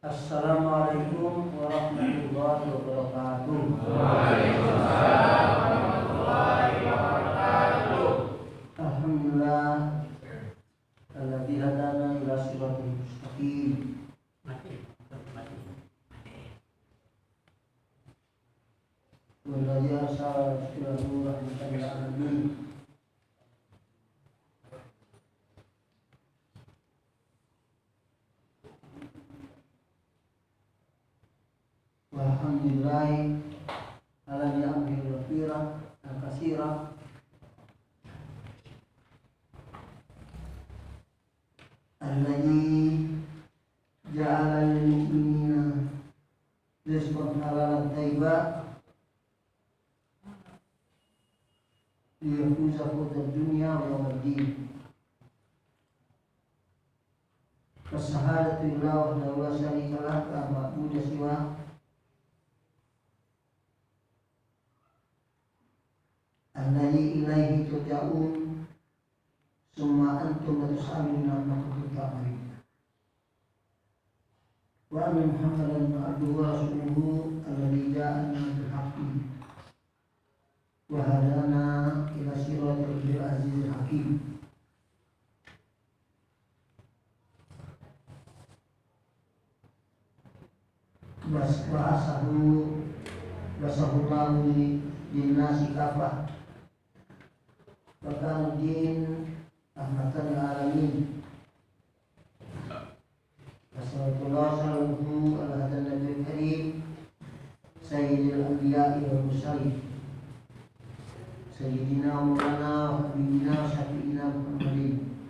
Assalamualaikum warahmatullahi wabarakatuh. Waalaikumsalam warahmatullahi wabarakatuh. Alhamdulillah alladzi hadana ila siratal mustaqim. Walladzi arsala rasulahu rahmatan lil alamin. Walhamdulillah ala ni'amil ghafirah al-katsirah alladzi ja'ala lil mu'minina rizqan halalan thayyiban liyafuza fawzad dunya wa yawmad din. Fasyahadatu lillahi wahdahu la syarika lahu la ma'budu siwahu alladzi ilaihi turja'un summa antum tus'aluna amma kuntum ta'malun. Wa anna Muhammadan abduhu wa rasuluhu alladzi ja'ana bil haqqi wa hadana ila siratal azizil hakim. Wasahullahu linnasi kafah wa kana din rahmatan lil alamin. Wassallallahu ala hadan nabiyil karim sayyidil anbiya'i wal mursalin sayyidina maulana wa habibina syafi'ina Muhammadin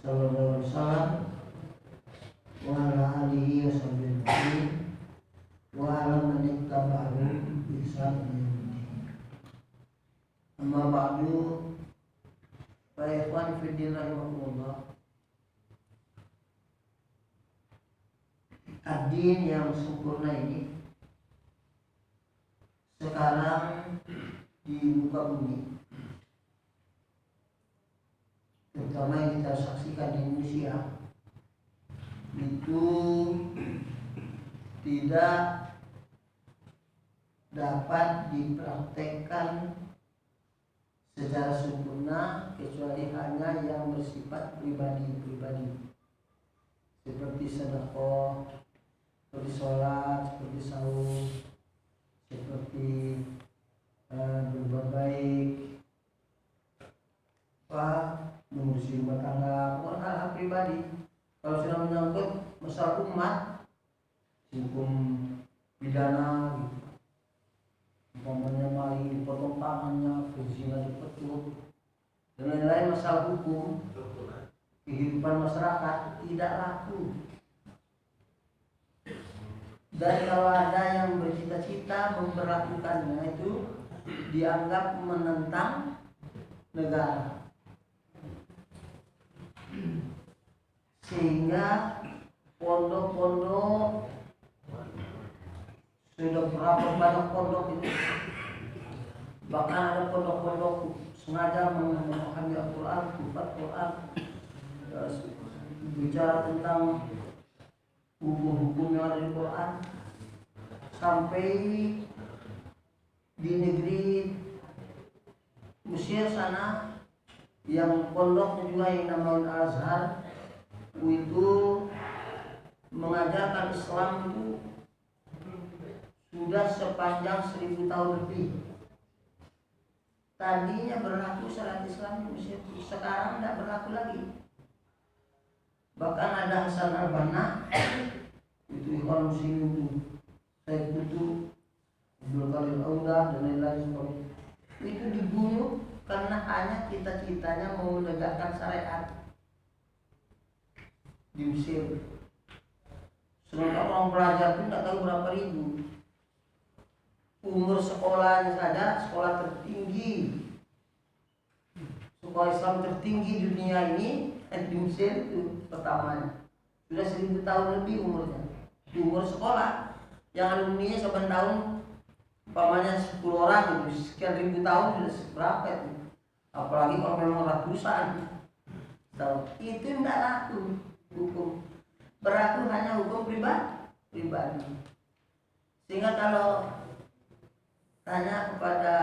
sallallahu alaihi wasallam wa ala alihi wa sahbihi wa ala man ittaba'ahu bi ihsan ila yaumil. Amma ba'du, fa ikhwan fi din rahimakumullah. Ad-din yang sempurna ini sekarang di muka bumi, terutama yang kita saksikan di Indonesia, itu tidak dapat dipraktekkan secara sempurna kecuali hanya yang bersifat pribadi-pribadi, seperti sedekah, seperti sholat, seperti saum, seperti berbuat baik, mengurusi rumah tangga, bukan hal-hal pribadi. Kalau sudah menyangkut masalah umat, hukum pidana, gitu. Umpamanya maling dipotong tangannya, berzina dipecut, dan lain-lain, masalah hukum kehidupan masyarakat tidak laku. Dan kalau ada yang bercita-cita memperlakukannya, itu dianggap menentang negara, sehingga pondok-pondok sudah berapa banyak pondok itu, bahkan ada pondok-pondok sengaja memahami Al-Quran, kufat Quran, bicara tentang hukum-hukum yang ada di Quran, sampai di negeri Mesir sana yang pondoknya juga yang namanya Al-Azhar itu mengajarkan Islam itu sudah sepanjang 1000 tahun lebih. Tadinya berlaku syariat Islam di Mesir, sekarang tidak berlaku lagi. Bahkan ada Hasan al-Banna, itu ikhwan muslimin itu, Said Qutb, Abdul Qadir Audah dan lain-lain sebagainya, itu dibunuh karena hanya cita-citanya mau menegakkan syariat di Mesir. Sementara orang pelajar pun tidak tahu berapa ribu. Umur sekolahnya saja, sekolah tertinggi, sekolah Islam tertinggi di dunia ini di Mesir itu pertamanya sudah 1000 tahun lebih umurnya. Di umur sekolah yang alumninya 9 tahun, umpamanya 10 orang itu sekian ribu tahun, sudah berapa itu? Apalagi kalau memang ratusan. Itu tidak laku hukum. Berlaku hanya hukum pribadi. Sehingga kalau tanya kepada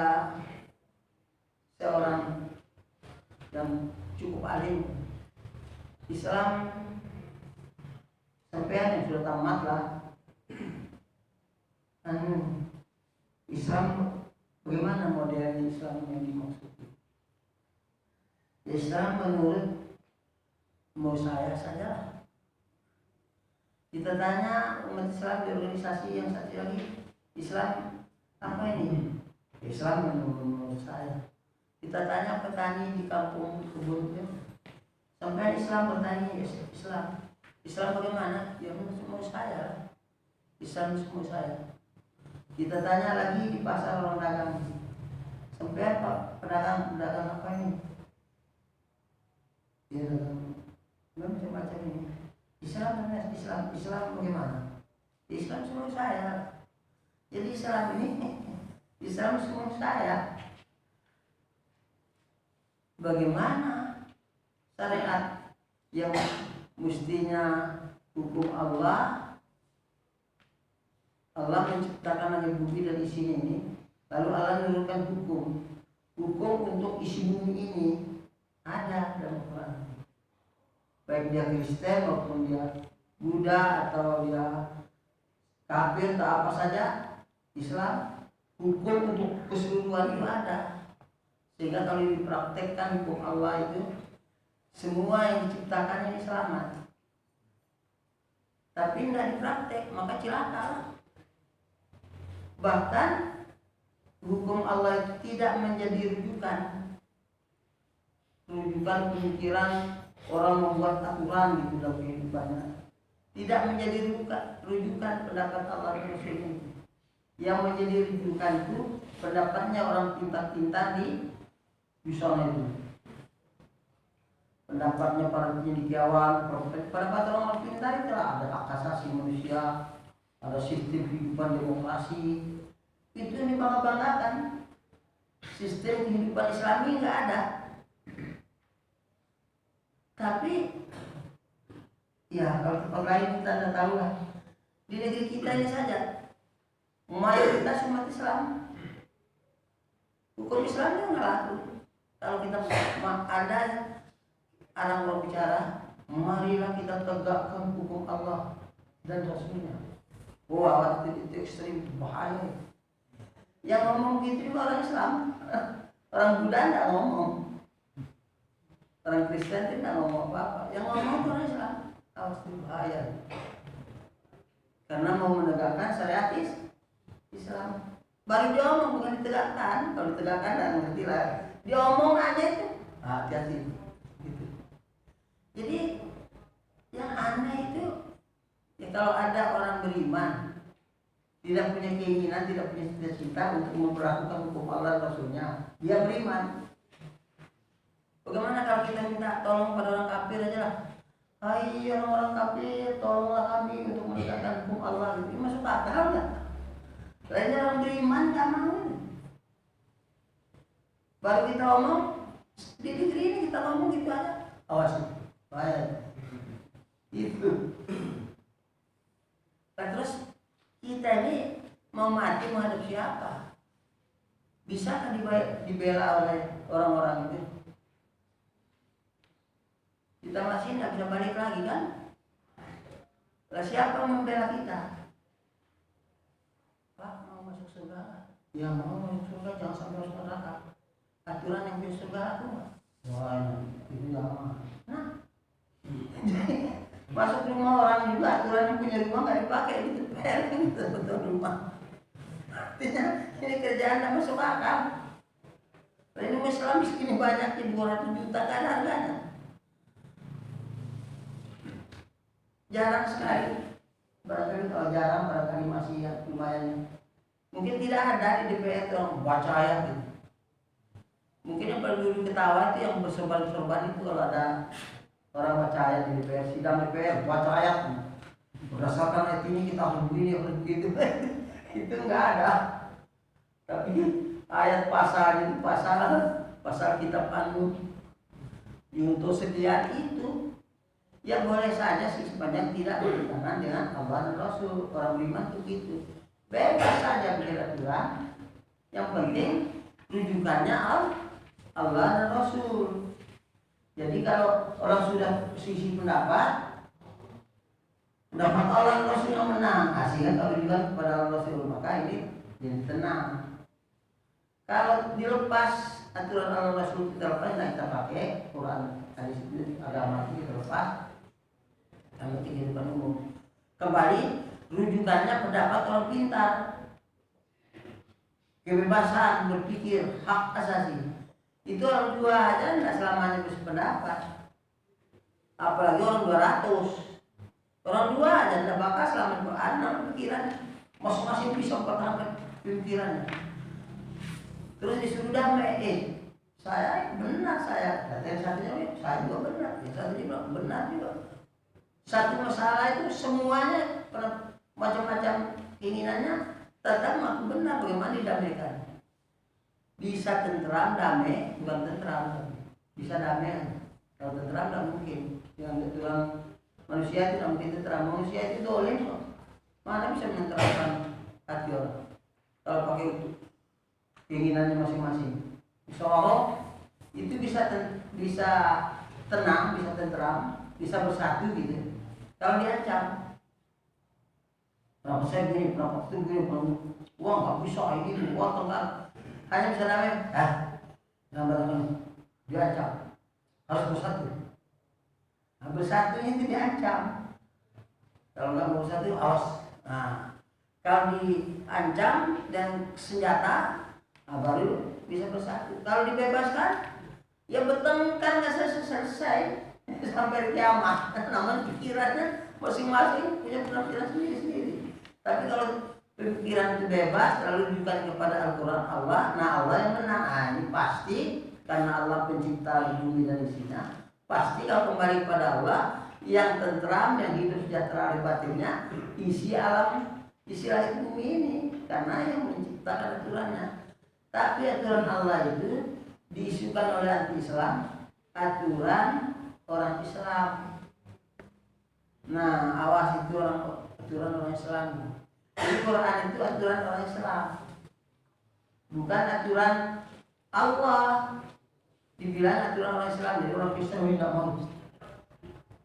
seorang yang cukup alim Islam, sampean yang sudah tamat lah, Islam bagaimana model Islam yang dimaksud? Islam menurut mau saya saja. Kita tanya umat Islam di organisasi yang satu lagi, Islam apa ini? Islam menurut saya. Kita tanya petani di kampung kebunnya, sampai Islam bertanya Islam. Islam bagaimana? Ya menurut saya. Islam semua saya. Kita tanya lagi di pasar orang dagang, sampai apa pedagang apa ini? Ya dagang macam-macam ini. Islam bagaimana? Islam semua saya. Jadi Islam ini Islam semua saya. Bagaimana syariat yang mestinya hukum Allah menciptakan langit bumi dan isinya ini, lalu Allah menurunkan hukum untuk isi bumi ini ada dalam Quran. Baik dia Kristen maupun dia Buddha atau dia kafir atau apa saja, Islam hukum untuk keseluruhan itu ada. Sehingga kalau dipraktekkan hukum Allah itu, semua yang diciptakan ini selamat. Tapi tidak dipraktek maka celaka. Bahkan hukum Allah itu tidak menjadi rujukan pemikiran orang membuat aturan gitu dalam kehidupannya. Tidak menjadi rujukan pendapat Allah dan Rasulnya. Yang menjadi rujukan itu pendapatnya orang pintar-pintar di sana itu. Pendapatnya para cendekiawan, pendapat orang pintar itu ada hak asasi manusia, ada sistem kehidupan demokrasi. Itu yang dibangga-banggakan. Sistem kehidupan Islami nggak ada. Tapi ya kalau tempat lain kita tidak tahu lah. Di negeri kita ini saja mayoritas umat Islam, hukum Islamnya nggak laku. Kalau kita ada orang berbicara, marilah kita tegakkan hukum Allah dan Rasulnya. Wah, itu ekstrim, bahaya. Yang ngomong gitu juga orang Islam. Orang Buddha tidak ngomong, orang Kristen tidak ngomong apa-apa. Yang ngomong orang Islam, awas itu bahaya. Karena mau menegakkan syariat Islam. Baru dia ngomong, bukan ditegakkan. Kalau ditegakkan tidak ngerti lah. Dia ngomong aja itu, hati-hati. Gitu. Jadi yang aneh itu, ya kalau ada orang beriman tidak punya keinginan, tidak punya cita-cita untuk memperlakukan hukum Allah dan Rasulnya, dia beriman. Bagaimana kalau kita minta tolong pada orang kafir aja lah? Hai orang kafir, tolonglah kami untuk menegakkan hukum Allah. Ini masuk akal nggak? Lainnya orang beriman nggak mau. Baru kita ngomong di negeri ini kita ngomong gitu aja. Awas, bahaya. Itu. Nah, terus kita ini mau mati menghadap siapa? Bisakah dibela oleh orang-orang itu? Kita masih tidak bisa balik lagi kan? Lah siapa yang membela kita? Pak mau masuk surga? Ya mau masuk surga, jangan sampai masuk neraka. Aturan yang masuk surga aku nggak? Wah ini lama. Nah, masuk rumah orang juga aturan yang punya rumah nggak dipakai gitu, gitu betul rumah. Artinya ini kerjaan tidak masuk akal. Ini Islam miskin banyak 200 juta kan harganya. Jarang sekali, barangkali kalau jarang, barangkali masih ya, lumayan. Mungkin tidak ada di DPR itu orang baca ayat gitu. Mungkin yang perlu ketawa itu yang bersorban-sorban itu kalau ada orang baca ayat di DPR, sidang DPR baca ayat. Berdasarkan ayat ini kita harus begini, harus begitu. Itu enggak ada. Tapi ayat pasal itu pasal kitab An-Nur untuk sekian itu. Ya boleh saja sih sepanjang tidak bertentangan dengan Allah dan Rasul. Orang beriman itu gitu. Bebas saja bikin aturan. Yang penting rujukannya Allah dan Rasul. Jadi kalau orang sudah sisi pendapat Allah dan Rasul yang menang, hasilnya kalau rujukan kepada Allah Rasul, maka ini jadi tenang. Kalau dilepas aturan Allah Rasul kita lepas, nah kita pakai Quran hadis itu agama itu kita lepas, kalau kehidupan umum. Kembali rujukannya pendapat orang pintar, kebebasan berpikir, hak asasi. Itu orang dua aja tidak selamanya bersependapat, apalagi orang 200. Orang dua aja tidak bakal selama Quran dalam pikiran, masing-masing bisa mempertahankan pemikirannya. Terus disuruh damai, saya benar, saya yang satunya saya juga benar, yang satunya juga benar juga. Satu masalah itu semuanya macam-macam keinginannya tetap aku benar, bagaimana didamaikan? Bisa tentram damai, bukan tentram, bisa damai. Kalau tentram tidak mungkin. Yang dalam manusia itu tidak mungkin tentram. Manusia itu dolim, mana bisa menenteramkan hati orang? Kalau pakai keinginannya masing-masing. Insya Allah itu bisa tenang, bisa tentram, bisa bersatu gitu. Kalau diancam, kenapa saya gini, kenapa itu gini, uang nggak bisa ini, uang tengah, hanya bisa damai, gambar-gambar diancam, harus bersatu. Nah, bersatu itu diancam. Kalau nggak bersatu, awas. Nah, kalau diancam dan senjata, baru bisa bersatu. Kalau dibebaskan, ya bertengkar nggak selesai sampai kiamat. Namun pikirannya masing-masing punya penafsiran sendiri-sendiri. Tapi kalau pikiran itu bebas, lalu rujukan kepada Al-Quran Allah, nah Allah yang menang. Ini pasti karena Allah pencipta bumi dan isinya. Pasti kalau kembali kepada Allah yang tentram, yang hidup sejahtera di batinnya, isi alam, isi langit bumi ini, karena yang menciptakan aturannya. Tapi aturan Allah itu diisukan oleh anti-Islam, aturan orang Islam. Nah, awas itu aturan orang Islam. Jadi Quran itu aturan orang Islam, bukan aturan Allah. Dibilang aturan orang Islam, jadi orang Kristen tidak mau.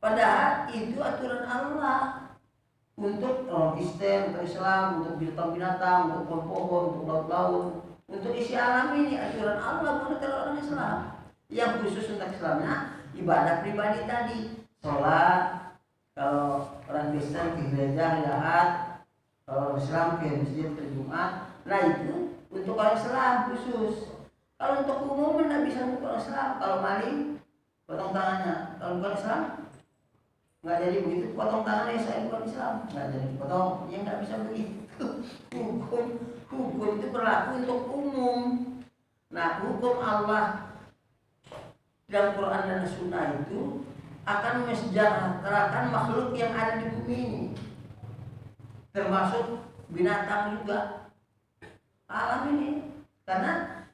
Padahal itu aturan Allah untuk orang Kristen, untuk Islam, untuk binatang-binatang, untuk pohon-pohon, untuk laut-laut, untuk isi alam ini aturan Allah, bukan aturan orang Islam. Yang khusus untuk Islamnya ibadah pribadi tadi, sholat. Kalau orang Kristen ke gereja hari Ahad, kalau Islam ke masjid ke Jumat. Nah itu untuk orang Islam khusus. Kalau untuk umum tidak bisa untuk orang Islam. Kalau maling potong tangannya. Kalau bukan Islam nggak jadi begitu. Potong tangannya saya bukan Islam nggak jadi potong. Ya nggak bisa begitu. Hukum itu berlaku untuk umum. Nah hukum Allah dalam Quran dan Sunnah itu akan mensejahterakan makhluk yang ada di bumi ini, termasuk binatang juga, alam ini. Karena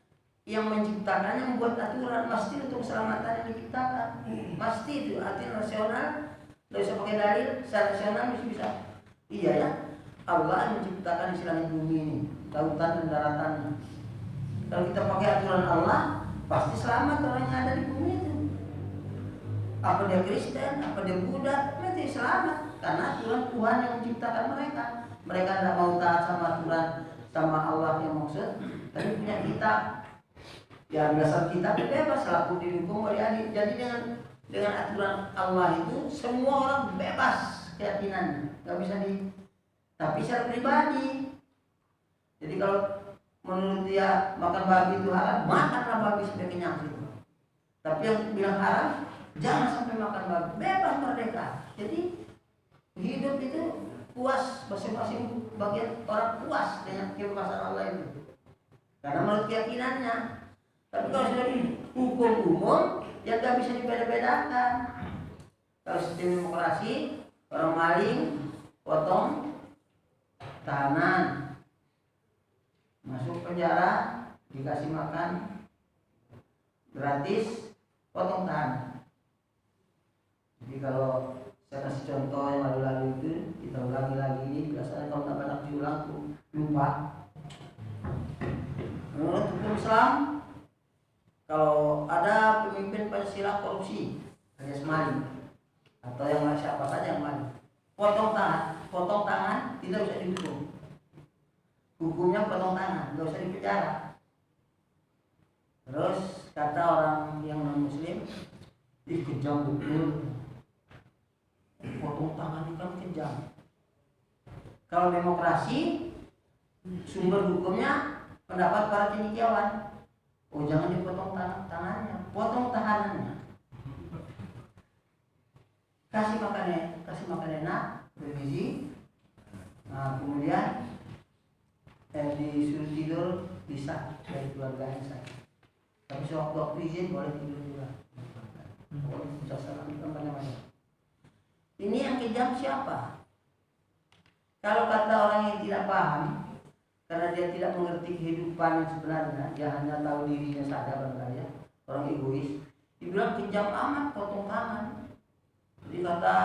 yang menciptakannya membuat aturan pasti untuk keselamatan yang diciptakan. Pasti itu artinya rasional, tidak bisa pakai dalil, secara rasional bisa. Iya ya, Allah yang menciptakan isi langit bumi ini, lautan dan daratannya. Kalau kita pakai aturan Allah, pasti selamat orang yang ada di bumi itu. Apa dia Kristen, apa dia Buddha, nanti selamat. Karena Tuhan yang menciptakan mereka. Mereka tidak mau taat sama aturan, sama Allah yang maksud, tapi punya kitab. Ya dasar kitab bebas, laku dihukum oleh adil. Jadi dengan aturan Allah itu semua orang bebas keyakinannya, nggak bisa tapi secara pribadi. Jadi kalau menurut dia makan babi itu halal, makanlah babi sampai kenyang gitu. Tapi yang bilang haram, jangan sampai makan babi, bebas merdeka. Jadi hidup itu puas, masing-masing bagian orang puas dengan kebebasan Allah itu. Karena menurut keyakinannya. Tapi kalau sudah hukum umum, ya nggak bisa dibeda-bedakan. Kalau sistem demokrasi, orang maling, potong, tahanan, masuk penjara, dikasih makan gratis, potong tahanan. Jadi kalau saya kasih contoh yang lalu-lalu itu, kita ulangi lagi ini, biasanya kalau tak banyak diulang tuh lupa. Menurut hukum Islam, kalau ada pemimpin Pancasila korupsi alias maling atau yang siapa saja yang maling, potong tangan tidak usah dihukum. Hukumnya potong tangan, tidak usah dipenjara. Terus kata orang yang non muslim, ih kejam betul, potong tangan itu kan kejam. Kalau demokrasi, sumber hukumnya pendapat para cendekiawan. Oh jangan dipotong tangannya, potong tahanannya. Kasih makan enak, bergizi. Nah kemudian disuruh tidur bisa dari keluarganya saja. Tapi sewaktu izin boleh tidur juga. Ini yang kejam siapa? Kalau kata orang yang tidak paham, karena dia tidak mengerti kehidupan yang sebenarnya, dia hanya tahu dirinya saja barangkali ya, orang egois, dibilang kejam amat potong tangan. Jadi kata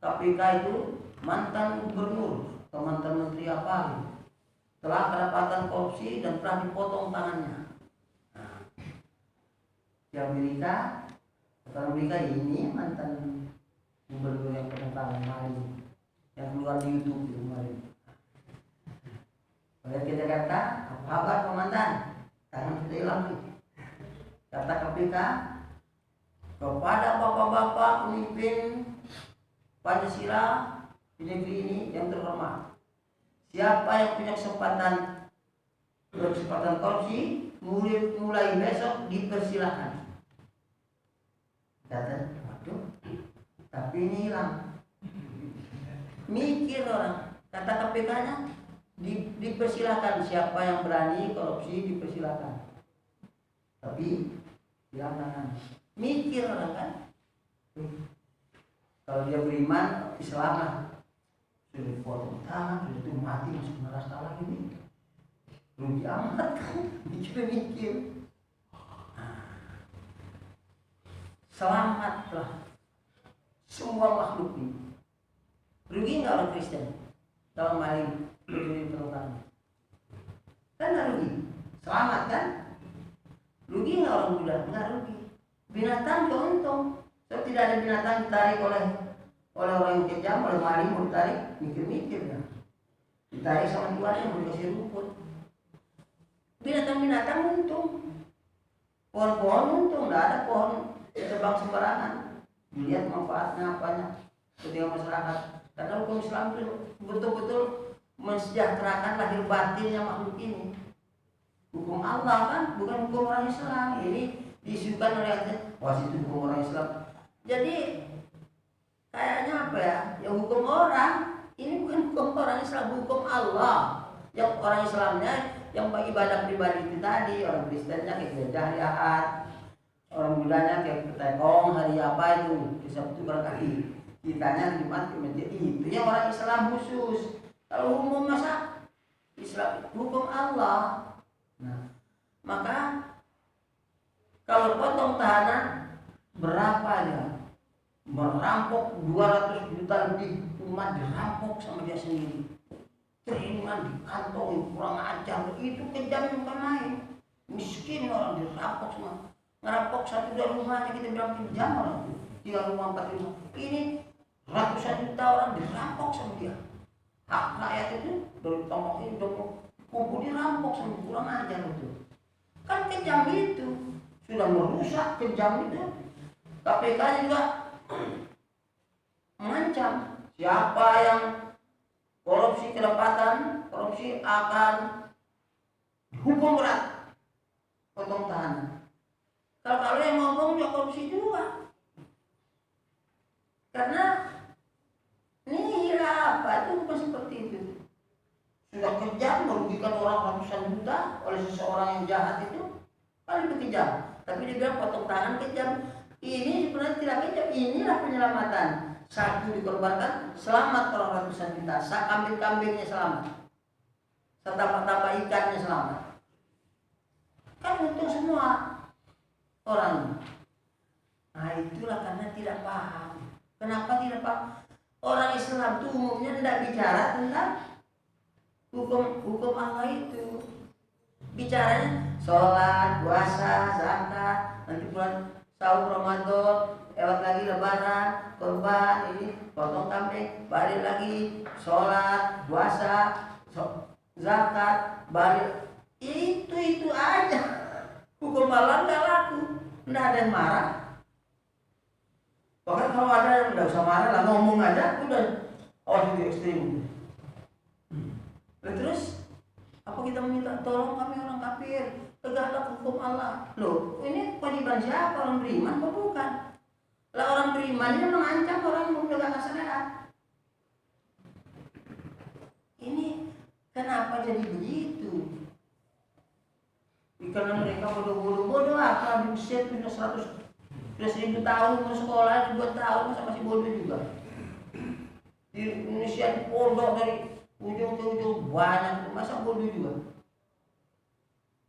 KPK itu mantan gubernur atau mantan menteri apa gitu, telah kedapatan korupsi dan telah dipotong tangannya. Nah, di Amerika ini mantan gubernur yang potong tangan kemarin, yang keluar di YouTube itu kemarin. Oleh kita kata, apa kabar komandan? Tangan kita hilang nih. Kata KPK, kepada bapak-bapak pemimpin Pancasila di negeri ini yang terhormat, siapa yang punya kesempatan korupsi mulai besok dipersilakan. Kata, waduh, tapi ini hilang. Mikir orang, kata KPK-nya dipersilakan, siapa yang berani korupsi dipersilakan. Tapi hilang tangan. Mikir orang kan, kalau dia beriman Islam lah, sudah dipotong tangan, sudah itu mati masuk neraka lagi nih, rugi amat kan, mikir. Selamatlah semua makhluk ini. Rugi nggak orang Kristen kalau maling berdiri perutang? Kan nggak rugi, selamat kan? Rugi nggak orang Buddha? Nggak rugi. Binatang juga untung. So, tidak ada binatang ditarik oleh orang yang kejam, oleh maling mau ditarik, mikir-mikir kan. Ditarik sama tuannya mau dikasih rumput. Binatang-binatang untung. Pohon-pohon untung, nggak ada pohon terbang sembarangan. Dilihat manfaatnya apanya ketika masyarakat. Karena hukum Islam itu betul-betul mensejahterakan lahir batinnya makhluk ini. Hukum Allah kan, bukan hukum orang Islam. Ini diisukan oleh itu hukum orang Islam. Jadi kayaknya apa ya? Yang hukum orang ini bukan hukum orang Islam, hukum Allah. Yang orang Islamnya yang ibadah pribadi itu tadi, orang Kristennya kayak gereja hari Ahad, orang Budanya kayak ketekong hari apa itu, di Sabtu berkali. Kitanya Jumat ke masjid, itu yang orang Islam khusus. Kalau umum masa Islam hukum Allah. Nah, maka kalau potong tahanan berapa dia? Merampok 200 juta lebih umat dirampok sama dia sendiri. Triliunan dikantongi, kurang ajar, itu kejam bukan main. Miskin orang dirampok semua. Ngerampok satu dua rumahnya kita bilang kejam orang itu. 3 rumah 4 rumah. Ini ratusan juta orang dirampok sama dia. Hak rakyat itu dari tombok ini kumpul dirampok sama kurang ajar itu. Kan kejam itu. Sudah merusak, kejam itu. KPK juga mengancam siapa yang korupsi kedapatan, korupsi akan dihukum berat, potong tahanan. Kalau yang ngomong juga korupsi juga. Karena ini apa itu bukan seperti itu. Sudah kejam merugikan orang ratusan juta oleh seseorang yang jahat itu, paling itu kejam. Tapi dia bilang potong tangan kejam. Ini sebenarnya tidak kejam, inilah penyelamatan. Satu dikorbankan, selamat orang ratusan juta. Kambing-kambingnya selamat. Setapa-tapa ikannya selamat. Kan untung semua orang. Nah itulah karena tidak paham. Kenapa tidak Pak? Orang Islam itu umumnya tidak bicara tentang hukum Allah itu. Bicaranya sholat, puasa, zakat, nanti bulan tahun Ramadan, lewat lagi lebaran, korban, ini potong kambing, balik lagi sholat, puasa, zakat, balik. Itu aja. Hukum Allah nggak laku, nggak ada yang marah. Bahkan kalau ada yang nggak usah marah lah, ngomong aja udah, itu ekstrim. Terus apa kita meminta tolong kami orang kafir, tegaklah hukum Allah? Loh, ini kewajiban siapa? Orang beriman atau bukan? Lah orang beriman ini mengancam orang yang menegakkan syariat. Ini kenapa jadi begitu? Karena mereka bodoh apa di usia sudah 100.000 tahun bersekolah, 2 tahun masih bodoh juga. Di Indonesia di pondok dari ujung ke ujung banyak, masa bodoh juga.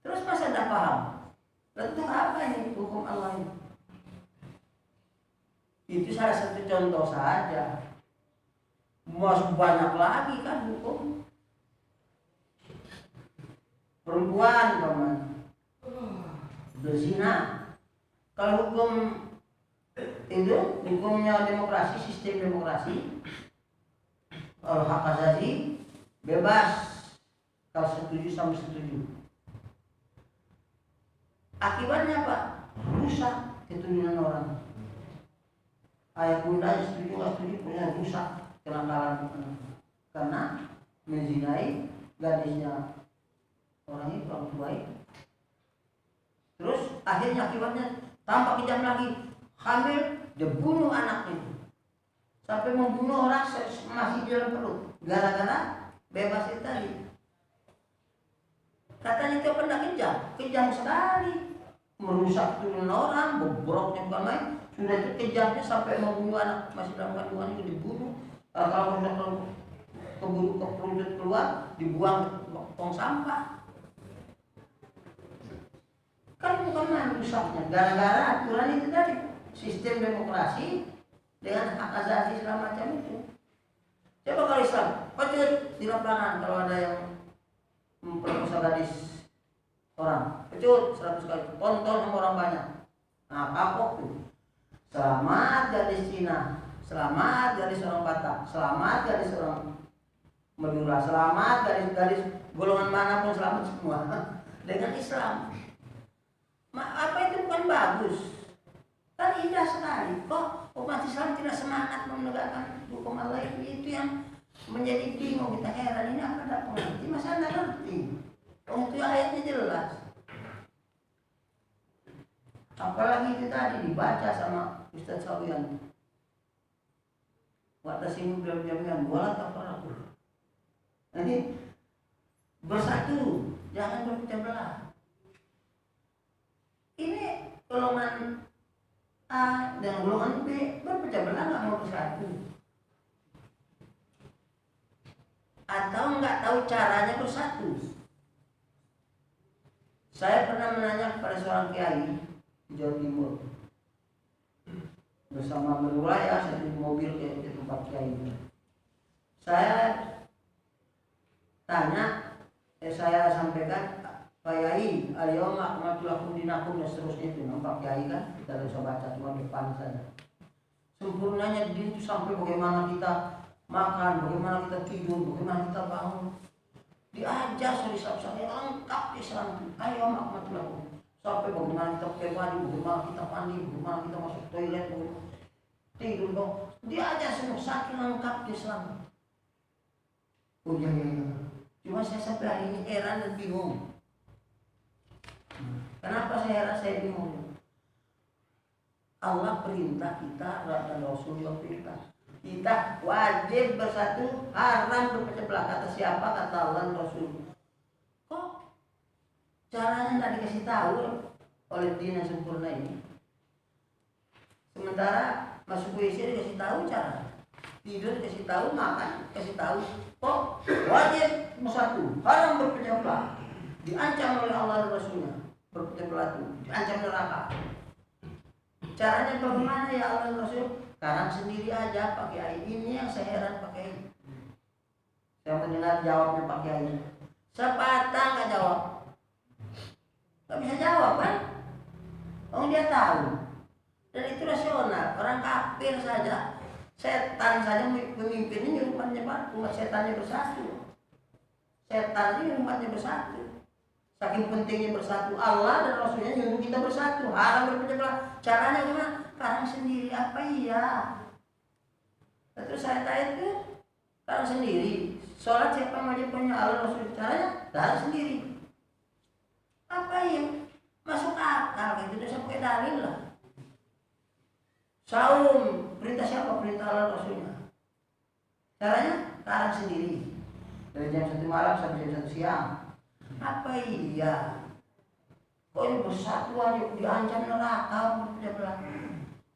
Terus masa tidak paham? Lalu apa ini hukum Allah ini? Itu salah satu contoh saja. Masih banyak lagi kan hukum. Perempuan teman berzina. Kalau hukum itu hukumnya demokrasi, sistem demokrasi, hak asasi bebas kalau setuju sama setuju. Akibatnya apa? Rusak keturunan orang. Ayah bunda setuju nggak setuju punya rusak kenakalan karena menzinai gadisnya orang itu orang baik. Terus akhirnya akibatnya tambah kejam lagi, hamil dia bunuh anaknya sampai membunuh orang masih di dalam perut gara-gara bebas itu tadi. Katanya itu apa kejam sekali, merusak turunan orang, bobroknya bukan main. Sudah itu kejamnya sampai membunuh anak masih dalam kandungan itu dibunuh. Kalau keburu keperutut keluar dibuang ke tong sampah. Kan bukan main rusaknya, gara-gara aturan itu tadi, sistem demokrasi dengan hak asasi segala macam itu. Coba kalau Islam, pecut di lapangan kalau ada yang memperkosa gadis orang, pecut 100 kali, tonton sama orang banyak. Nah kapok tuh. Selamat gadis Cina, selamat gadis orang Batak, selamat gadis orang Madura, selamat gadis golongan manapun, selamat semua dengan Islam. Apa itu bukan bagus? Kan indah sekali. Kok umat Islam tidak semangat menegakkan hukum Allah itu yang menjadi bingung, kita heran ini apa ada pengerti? Masa anda ngerti? Itu ayatnya jelas. Apalagi itu tadi dibaca sama Ustaz Sawian. Watasimu bil jami'an wala tafarraqu. Nanti bersatu, jangan berpecah belah. Ini golongan A dan golongan B berpecah belah, nggak mau bersatu, atau nggak tahu caranya bersatu. Saya pernah menanya kepada seorang kiai di Jawa Timur bersama berwilayah satu mobil ke tempat kiai. Saya tanya, saya sampaikan, Pak Yai, al-yawma akmaltu lakum dinakum dan seterusnya itu, nampak Kiai kan, kita bisa baca cuma depan saja. Sempurnanya diri itu sampai bagaimana kita makan, bagaimana kita tidur, bagaimana kita bangun. Diajar saya lengkap Islam itu. Al-yawma akmaltu lakum. Sampai bagaimana kita pakai baju, bagaimana kita mandi, bagaimana kita masuk toilet, bagaimana tidur dong. Diajar semua, saking lengkap Islam. Oh iya. Cuma saya sampai hari ini heran dan bingung. Kenapa saya bingung? Allah perintah kita dan Rasulullah perintah kita wajib bersatu, haram berpecah belah. Kata siapa? Kata Allah dan Rasul. Kok caranya tidak dikasih tahu oleh din yang sempurna ini? Sementara masuk WC dikasih tahu cara, tidur dikasih tahu, makan dikasih tahu. Kok wajib bersatu, haram berpecah belah, diancam oleh Allah dan Rasulnya. Berpecah belah itu diancam neraka. Caranya bagaimana ya Allah dan Rasul? Sekarang sendiri aja Pak Kiai. Ini yang saya heran Pak Kiai. Saya mendengar jawabnya Pak Kiai. Sepatah nggak jawab. Nggak bisa jawab kan? Oh dia tahu. Dan itu rasional. Orang kafir saja, setan saja pemimpinnya umatnya Pak. Umat setannya bersatu. Setan ini umatnya bersatu. Saking pentingnya bersatu, Allah dan Rasulnya nyuruh kita bersatu. Haram berpecah belah. Caranya gimana? Karang sendiri apa iya? Terus saya tanya itu, karang sendiri. Sholat siapa wajib punya Allah Rasul? Caranya karang sendiri. Apa iya? Masuk akal gitu. Udah sampai dalil lah. Saum perintah siapa? Perintah Allah Rasulnya. Caranya karang sendiri. Dari jam 1 malam sampai jam 1 siang. Apa iya? Kok ini bersatu aja diancam neraka berpecah belah.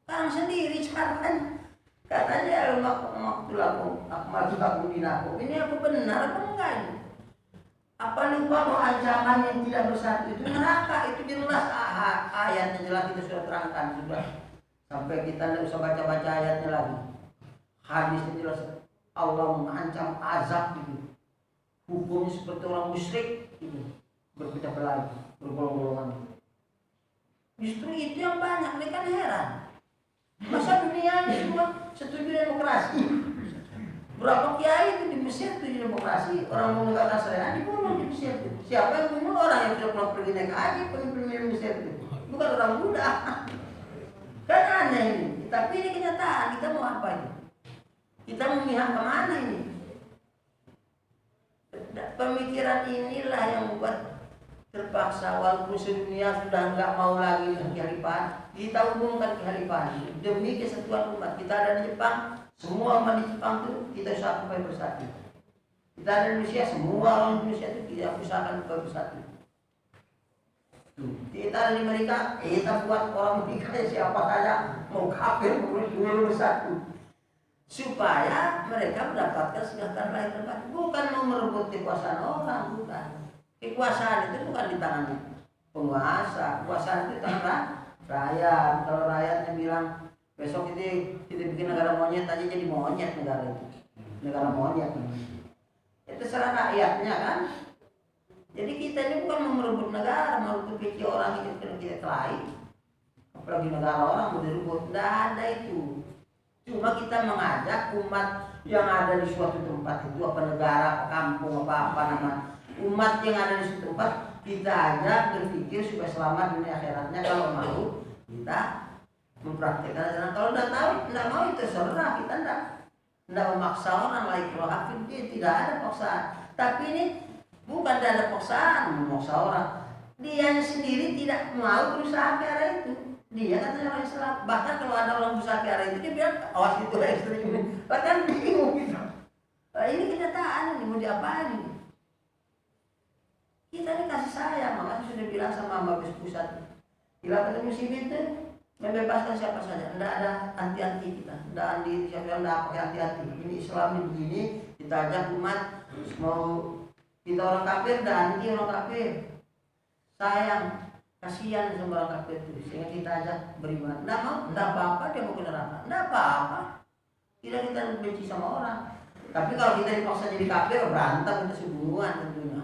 Karang sendiri sekarang katanya maktulakum akmalukum dinakum. Ini apa benar apa enggak ini? Apa lupa bahwa ancaman yang tidak bersatu itu neraka? Itu jelas ayatnya jelas kita sudah terangkan sudah. Sampai kita tidak usah baca-baca ayatnya lagi. Hadisnya jelas Allah mengancam azab gitu. Hukumnya seperti orang musyrik itu berpecah belah, bergolong-golongan. Justru itu yang banyak, mereka kan heran. Masa dunia ini semua setuju demokrasi? Berapa kiai itu di Mesir setuju demokrasi? Orang mau menegakkan syariat dibunuh di Mesir itu. Siapa yang bunuh? Orang yang sudah pulang pergi naik haji, pemimpin Mesir itu. Bukan orang Buddha. Kan aneh ini. Tapi ini kenyataan. Kita mau apa ini? Kita memihak kemana ini? Pemikiran inilah yang membuat terpaksa walaupun sedunia sudah nggak mau lagi kehalifan, kita hubungkan kehalifan demi kesatuan umat. Kita ada di Jepang, semua umat di Jepang itu kita usahakan supaya bersatu. Kita ada di Indonesia, semua orang Indonesia itu kita usahakan supaya bersatu. Kita ada di Amerika, kita buat orang Amerika siapa saja mau kafir mau bersatu. Supaya mereka mendapatkan sejahtera lahir dan batin. Bukan mau merebut kekuasaan orang, bukan. Kekuasaan itu bukan di tangan penguasa, kekuasaan itu di tangan rakyat. Kalau rakyatnya bilang besok kita bikin negara monyet aja, jadi monyet negara itu, negara monyet. Itu terserah rakyatnya kan. Jadi kita ini bukan mau merebut negara, merebut kecil orang itu kita kelahi. Apalagi negara orang mau direbut, tidak ada itu. Cuma kita mengajak umat yang ada di suatu tempat itu, apa negara, apa kampung, apa nama umat yang ada di suatu tempat, kita ajak berpikir supaya selamat dunia akhiratnya. Kalau mau kita mempraktikkan, dan kalau tidak mau itu terserah, kita tidak memaksa orang lagi. Kalau hafid tidak ada paksaan. Tapi ini bukan ada paksaan memaksa orang, dia sendiri tidak mau berusaha ke arah itu. Dia katanya orang Islam. Bahkan kalau ada orang berusaha ke arah itu, dia bilang awas itu ekstrim. Bahkan bingung gitu. Nah, ini kenyataan ini mau diapain ini? Kita ini kasih sayang, makanya sudah bilang sama Mabes Pusat. Khilafah Muslimin itu membebaskan siapa saja, tidak ada anti-anti kita, tidak anti siapa yang tidak pakai anti-anti. Ini Islam ini begini, kita ajak umat mau kita orang kafir, tidak anti orang kafir. Sayang, kasihan sama orang kafir itu, sehingga kita ajak beriman. Tidak mau, tidak apa-apa dia mau ke neraka, tidak apa-apa. Tidak kita benci sama orang. Tapi kalau kita dipaksa jadi kafir, berantem kita sebunuhan tentunya.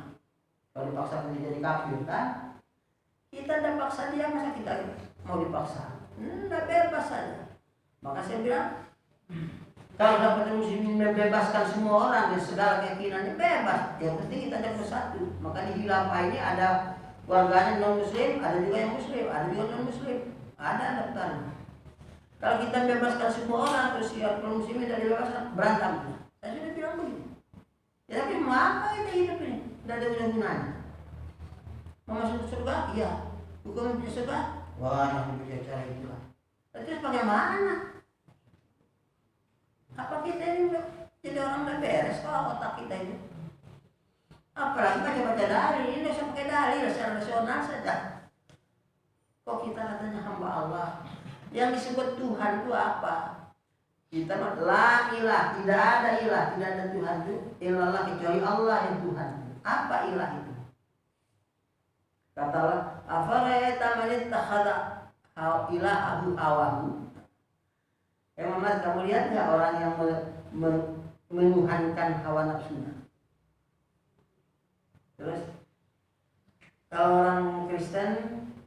Kalau dipaksa kita jadi kafir kan, kita tidak paksa dia, masa kita mau dipaksa? Tidak, bebas saja. Maka saya bilang, kalau dapat muslimin membebaskan semua orang dari segala keyakinannya, bebas. Yang penting kita ada bersatu. Maka di khilafah ini ada warganya non muslim, ada juga yang muslim, ada juga non muslim, ada daftarnya. Kalau kita bebaskan semua orang, terus ya muslimin dari bebaskan, berantem. Saya sudah bilang begitu. Ya tapi mau apa kita hidup ini? Tidak ada gunanya. Mau masuk surga? Iya. Hukum punya surga? Wah, yang punya cara itu lah. Terus bagaimana? Apa kita ini jadi orang udah beres kalau otak kita itu? Apalagi baca-baca dalil, ini usah pakai dalil, secara rasional saja. Kok kita katanya hamba Allah? Yang disebut Tuhan itu apa? Kita la ilah, tidak ada ilah, tidak ada Tuhan itu illallah kecuali Allah yang Tuhan. Apa ilah itu? Kata Allah, afara'aita man ittakhadha ilahahu hawahu. Muhammad, kamu lihat nggak orang yang menuhankan hawa nafsunya? Terus kalau orang Kristen,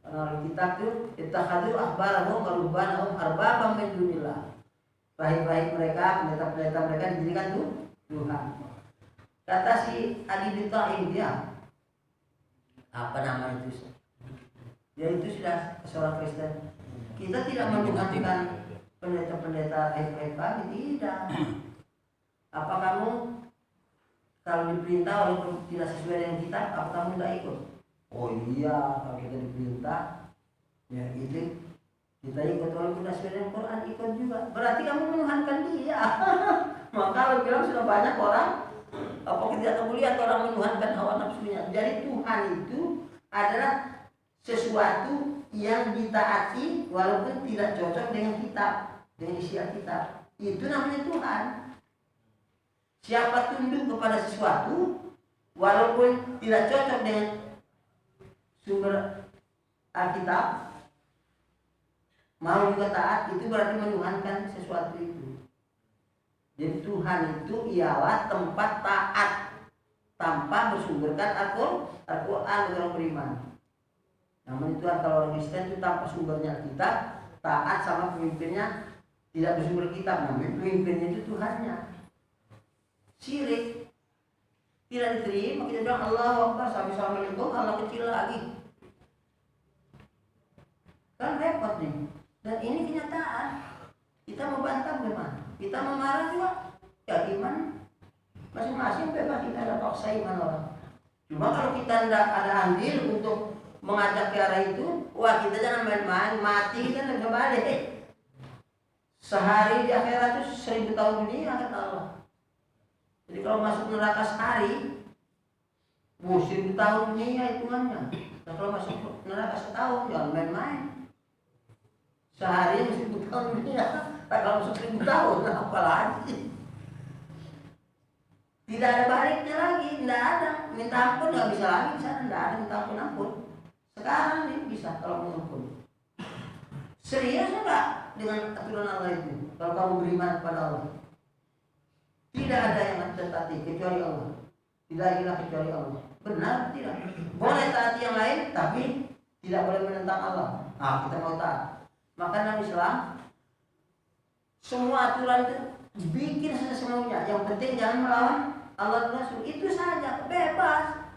orang kitab tuh ittakhadhu ahbarahum wa rubbanahum arbaban min dunillah. Rahib-rahib mereka, pendeta-pendeta mereka dijadikan tuh Tuhan. Kata si Adi bin Thaim, dia apa nama itu? Dia itu sudah seorang Kristen. Kita tidak menuhankan pendeta-pendeta rahib-rahib kami, tidak. Apa kamu kalau diperintah walaupun tidak sesuai dengan kitab, apa kamu tidak ikut? Oh iya, kalau kita diperintah, ya itu kita ikut walaupun tidak sesuai dengan Quran, ikut juga. Berarti kamu menuhankan dia. Maka kalau bilang sudah banyak orang, apa kita tahu lihat orang menuhankan hawa nafsunya. Jadi Tuhan itu adalah sesuatu yang ditaati walaupun tidak cocok dengan kitab, dengan isi kitab. Itu namanya Tuhan. Siapa tunduk kepada sesuatu walaupun tidak cocok dengan sumber Alkitab, mau juga taat, itu berarti menuhankan sesuatu itu. Jadi Tuhan itu ialah tempat taat tanpa bersumberkan Al-Quran orang beriman. Namun Tuhan kalau orang Kristen itu tanpa sumbernya kitab, taat sama pemimpinnya tidak bersumber kitab, namun pemimpinnya itu Tuhannya. Syirik tidak diterima, kita bilang Allahu Akbar sampai Assalamualaikum, Allah kecil lagi. Kan repot nih. Dan ini kenyataan. Kita mau bantah bagaimana? Kita mau marah juga. Ya iman masing-masing bebas, kita ada paksa iman orang. Cuma kalau kita tidak ada andil untuk mengajak ke arah itu, wah kita jangan main-main, mati kita tidak bisa balik. Sehari di akhirat itu 1000 tahun dunia kata Allah. Jadi kalau masuk neraka sehari, 1000 tahun dunia hitungannya. Nah, kalau masuk neraka setahun, jangan main-main. Sehari 1000 tahun dunia. Nah, kalau masuk 1000 tahun, apa lagi? Tidak ada baliknya lagi, tidak ada. Minta ampun nggak bisa lagi, di sana tidak ada minta ampun. Sekarang nih bisa kalau mengampun. Serius enggak dengan aturan Allah itu? Kalau kamu beriman kepada Allah, tidak ada yang taati kecuali Allah. Tidak ilah kecuali Allah. Benar tidak? Boleh taati yang lain, tapi tidak boleh menentang Allah. Nah, kita mau taat. Maka dalam Islam, semua aturan itu bikin sesemaunya. Yang penting jangan melawan Allah dan Rasul. Itu saja, bebas.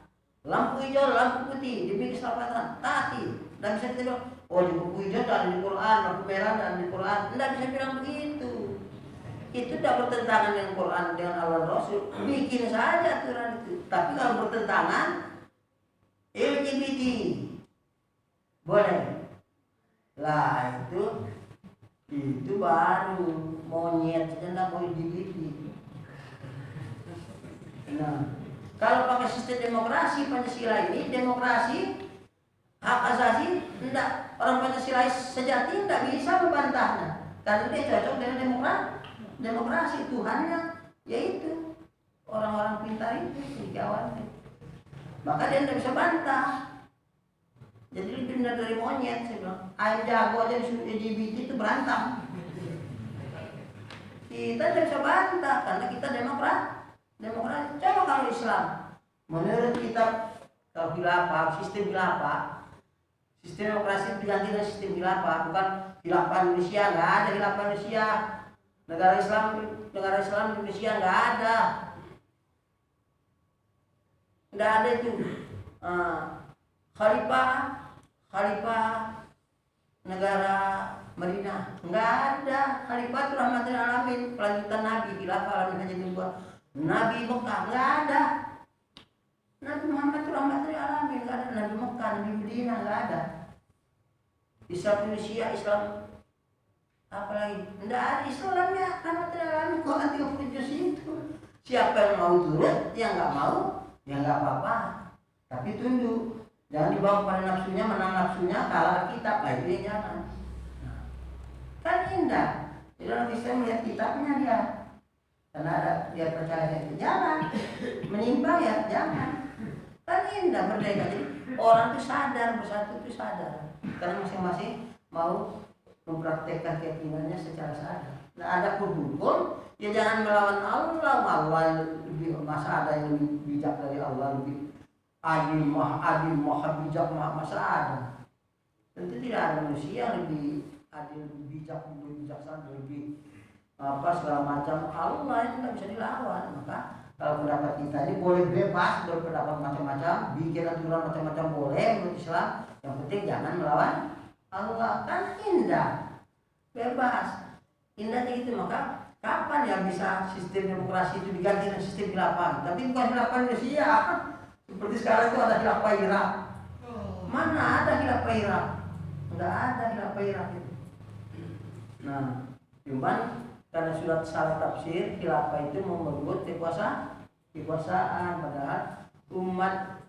Lampu hijau, lampu putih, dibikin keselamatan, taati. Dan bisa kita bilang, oh di buku hijau ada di Quran, lampu merah dan di Quran. Tidak bisa bilang begitu. Itu tidak bertentangan dengan Quran, dengan Allah Rasul. Bikin saja aturan itu. Tapi kalau bertentangan, LGBT boleh. Lah itu baru monyet saja tidak boleh LGBT. Nah, kalau pakai sistem demokrasi Pancasila ini, demokrasi hak asasi, tidak, orang Pancasila sejati tidak bisa membantahnya karena dia cocok dengan demokrasi. Tuhannya yaitu orang-orang pintar itu dikawannya, maka dia tidak bisa bantah. Jadi lebih benar dari monyet. Saya bilang ayam jago aja disuruh LGBT itu berantem. Kita tidak bisa bantah karena kita demokrasi. Coba kalau Islam menurut kitab, kalau khilafah, sistem khilafah, sistem demokrasi diganti dengan sistem khilafah, bukan khilafah Indonesia. Nggak ada khilafah Indonesia. Negara Islam Indonesia nggak ada. Nggak ada itu. Khalifah negara Madinah nggak ada. Khalifah itu rahmatul alamin, kelanjutan Nabi. Khilafah alamin hanya dua. Nabi Mekah nggak ada. Nabi Muhammad itu rahmatul alamin, nggak ada. Nabi Mekah, Nabi Madinah nggak ada. Islam Indonesia, Islam apa lagi? Nggak ada Islamnya rahmatul alamin. Kok nanti juz itu? Siapa yang mau turut, yang nggak mau, ya nggak apa-apa. Tapi tunduk. Jangan dibawa pada nafsunya, menang nafsunya, kalah kitab, itu yang jangan. Kan indah. Jadi orang Kristen melihat kitabnya dia, karena ada dia percaya itu jangan, menyimpang ya jangan. Kan indah merdeka. Jadi orang itu sadar, bersatu itu sadar, karena masing-masing mau mempraktekkan keyakinannya secara sadar. ada pun hukum, ya jangan melawan Allah. Allah lebih, masa ada yang lebih bijak dari Allah, lebih adil, maha bijak, masa ada. Tentu tidak ada manusia yang lebih adil, lebih bijak, lebih bijaksana, lebih segala macam. Allah yang tidak bisa dilawan. Maka kalau pendapat kita ini boleh bebas berpendapat macam-macam, bikin aturan macam-macam boleh menurut Islam. Yang penting jangan melawan Allah, kan indah, bebas. Indahnya itu. Maka kapan ya bisa sistem demokrasi itu diganti dengan sistem khilafah? Tapi bukan khilafah Indonesia. Seperti sekarang itu ada khilafah Irak. Mana ada khilafah Irak? Enggak ada khilafah Irak itu. Nah, cuman karena sudah salah tafsir, khilafah itu mau merebut kekuasaan, padahal umat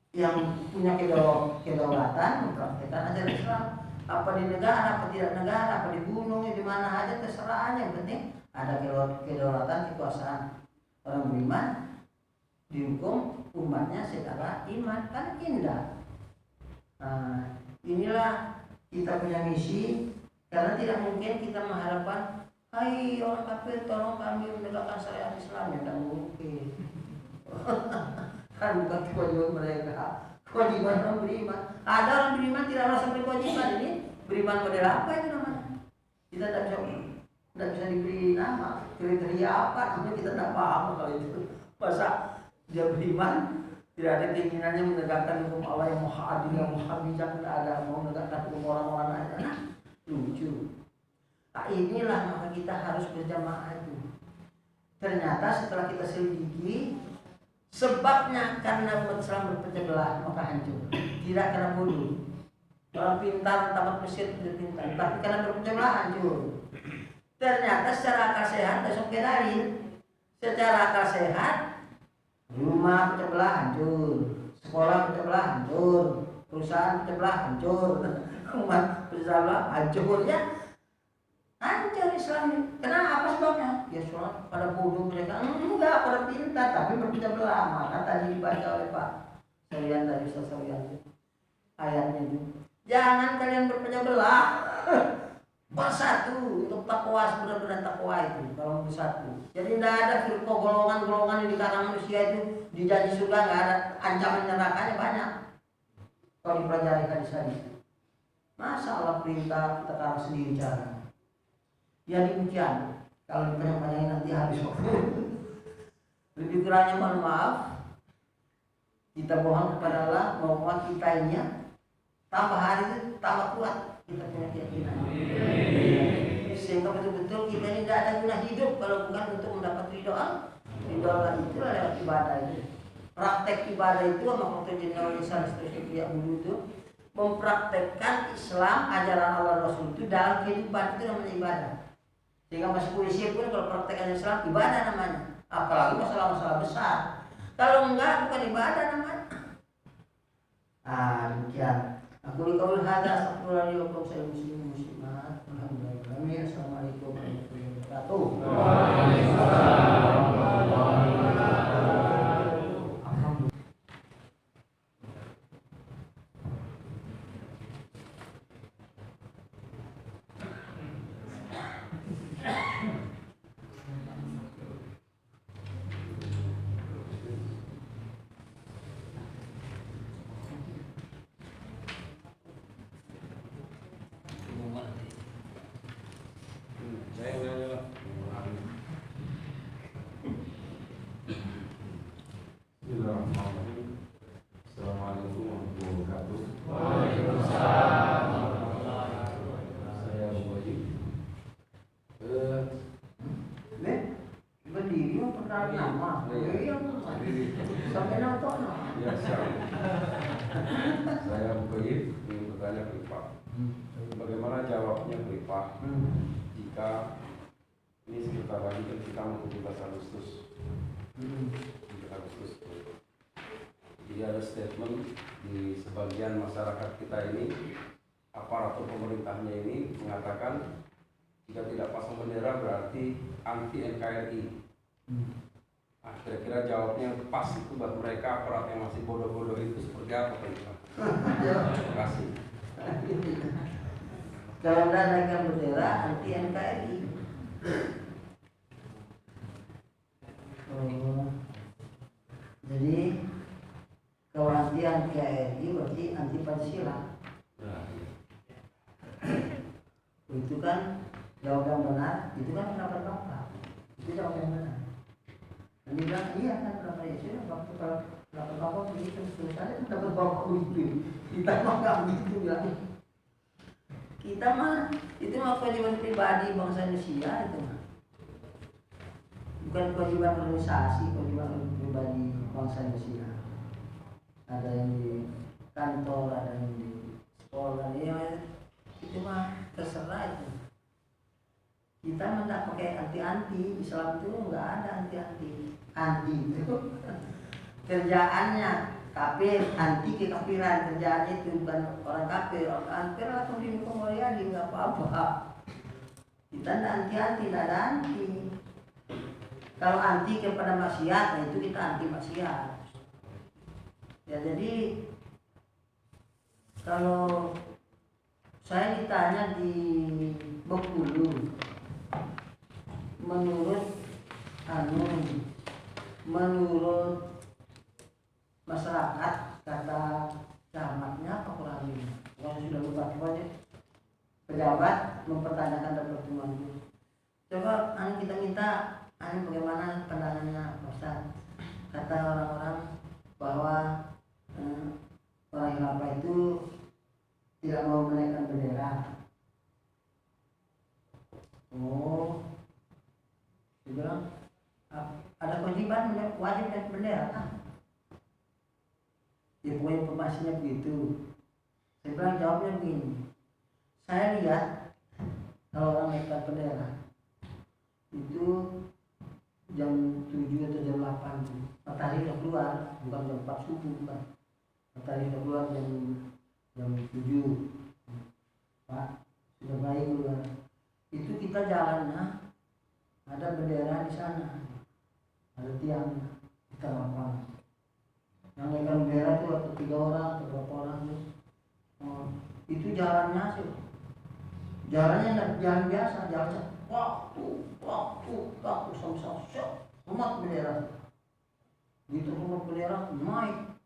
yang punya kedaulatan mempraktikkan ajaran Islam. Apa di negara, apa tidak negara, apa di gunung, di mana aja terserah aja. Yang penting ada kedaulatan, kekuasaan. Orang beriman dihukum umatnya secara iman, kan indah. Nah, inilah kita punya misi, karena tidak mungkin kita mengharapkan, hai orang kafir tolong kami menegakkan syariat Islam, ya tidak mungkin. Kan bukan kewajiban mereka, kewajiban orang beriman. Ada orang beriman tidak merasa berkewajiban, ini beriman model apa itu namanya? Kita tidak bisa diberi nama, kriteria apa, tapi kita tidak paham kalau itu. Masa dia beriman tidak ada keinginannya menegakkan hukum Allah yang maha adil, yang maha bijak, tidak ada mau menegakkan hukum orang-orang aja. Nah, lucu. Nah, inilah maka kita harus berjamaah itu. Ternyata setelah kita selidiki, sebabnya karena umat Islam berpecah belah maka hancur. Tidak karena bodoh. Orang pintar tamat Mesir tidak pintar, tapi karena berpecah belah hancur. Ternyata secara akal sehat, besok dalil. Secara akal sehat, rumah pecah belah hancur, sekolah pecah belah hancur, perusahaan pecah belah hancur, umat pecah belah hancurnya. Hancur Islam ini. Kenapa? Apa sebabnya? Ya sholat pada bodoh mereka. Enggak, pada pintar tapi berpecah belah. Maka tadi dibaca oleh Pak Sarian tadi, Ustaz Sarian, ayatnya itu. Jangan kalian berpecah belah. Bersatu untuk takwa, sebenar-benar takwa itu. Kalau bersatu. Jadi tidak ada firqah golongan-golongan yang di kalangan manusia itu di janji surga, nggak ada, ancaman nerakanya banyak. Kalau dipelajari hadis-hadis. Masa Allah perintah kita taruh sendiri cara. Ya demikian. Kalau dipanjang-panjangin nanti habis waktu. Lebih kurangnya mohon maaf. Kita mohon kepada Allah bahwa kita ini tambah hari itu tambah kuat kita punya keyakinan. Sehingga betul-betul kita ini tidak ada guna hidup kalau bukan untuk mendapat ridho Allah. Ridho Allah itulah lewat ibadah itu. Praktek ibadah itu sama waktu jenderal lisan seterusnya dulu itu mempraktekkan Islam, ajaran Allah Rasul itu dalam kehidupan, itu namanya ibadah. Sehingga masuk polisi pun kalau praktekkan Islam ibadah namanya. Apalagi masalah-masalah besar. Kalau enggak bukan ibadah namanya. Demikian. Aku qaul hadza astaghfirullahi wa lakum sayyidul muslimin muslimat. Alhamdulillah. Assalamualaikum warahmatullahi wabarakatuh. Waalaikumsalam warahmatullahi wabarakatuh. Saya Mukoyib ingin bertanya ke Pak. Bagaimana jawabnya ke Pak jika ini sekitar lagi kan kita mau 17 Agustus. 17 Agustus. Jadi ada statement di sebagian masyarakat kita ini, aparatur pemerintahnya ini mengatakan jika tidak pasang bendera berarti anti NKRI. Kira-kira jawabnya yang pas itu buat mereka aparat yang masih bodoh-bodoh itu seperti apa Pak? Terima kasih. Kalau tidak naikkan bendera anti NKRI. Oh, jadi kalau anti NKRI berarti anti Pancasila. Nah, iya. Itu kan jawaban benar, itu kan pendapat Bapak. Itu jawaban benar. Dan dia bilang, iya kan pendapat ya sudah, waktu kalau pendapat Bapak begitu, terus saja pendapat Bapak begitu. Kita mah nggak begitu bilang. Kita mah itu mah kewajiban pribadi bangsa Indonesia itu mah. Bukan kewajiban organisasi, kewajiban pribadi bangsa Indonesia. Ada yang di kantor, ada yang di sekolah, ya itu mah terserah itu. Kita mah nggak pakai anti-anti, Islam itu nggak ada anti-anti. Anti itu kerjaannya kafir, anti kekafiran, kerjaannya itu bukan orang kafir, orang kafir atau di Mulia nggak apa-apa. Kita nggak anti-anti, nggak ada anti. Kalau anti kepada maksiat, nah itu kita anti maksiat. Ya jadi kalau saya ditanya di Bengkulu, menurut masyarakat kata camatnya apa kurangnya? Kalau sudah lupa aja. Pejabat mempertanyakan dalam pertemuan itu. Coba kita minta bagaimana pandangannya Pak Ustaz? Kata orang-orang bahwa orang Khilafah itu tidak mau menaikkan bendera. Oh, dia bilang ada kewajiban wajib naik bendera kan? Ya pokoknya informasinya begitu. Saya bilang jawabnya begini. Saya lihat kalau orang naikkan bendera itu jam 7 atau jam 8 tuh. Matahari sudah keluar, bukan jam 4 subuh bukan. Matahari sudah keluar jam 7. Pak, sudah baik keluar. Itu kita jalannya ada bendera di sana. Ada tiangnya, kita lapangan. Yang naikkan bendera itu atau 3 orang atau berapa orang tuh. Oh, itu jalannya sih. Jalannya jalan biasa, jalan waktu sama-sama umat bendera. Gitu umat bendera naik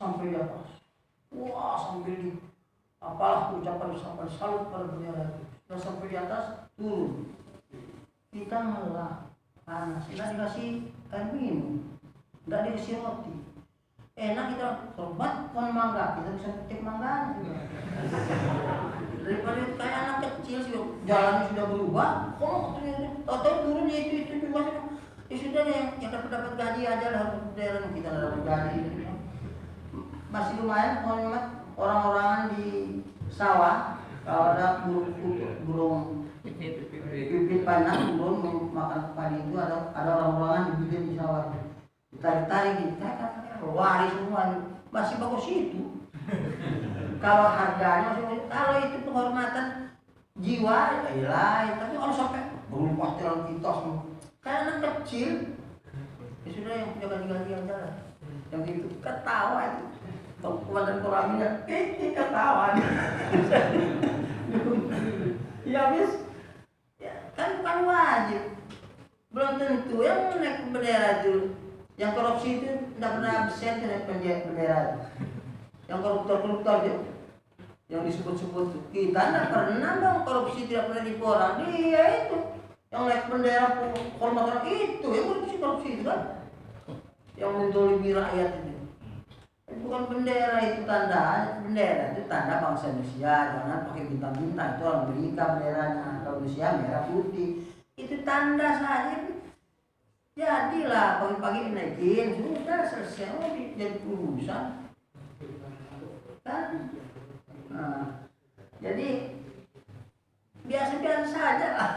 sampai di atas. Wah, sampai di apalah ucapan salut pada bendera itu. Sudah sampai di atas turun. Kita malah panas, tidak dikasih air minum, tidak dikasih roti. Enak kita korban pohon mangga, kita bisa petik mangganya juga. Daripada kayak anak kecil sih, jalannya sudah berubah, tahu turun ya itu juga. Ya sudah deh, yang dapat gaji aja lah, daerah kita dapat gaji. Masih lumayan, orang-orangan di sawah, kalau ada burung pipit panah, burung makan padi itu ada orang-orangan dibikin di sawah. Ditarik-tarik, lari semua, masih bagus itu. Kalau harganya masih, kalau itu penghormatan jiwa, ya tapi kalau sampai berupa jalan kita semua, kayak anak kecil, ya sudah yang punya gaji-gaji yang jalan, yang itu ketawa itu, komandan Koraminya, ketawa. Ya habis, ya, kan bukan wajib, belum tentu yang naik bendera itu. Yang korupsi itu tidak pernah absen naik bendera. Yang koruptor itu, yang disebut-sebut kita tidak pernah dong korupsi, tidak pernah tipu orang. Dia itu yang naik bendera hormatan itu yang korupsi itu kan, yang mendolimi rakyat itu. Bukan bendera itu tanda, bendera itu tanda bangsa Indonesia. Jangan pakai bintang-bintang, itu Amerika benderanya. Kalau Indonesia merah putih, itu tanda saja. Jadilah pagi-pagi dinaikin, sudah selesai, jadi urusan kan. Nah, jadi biasa-biasa saja lah.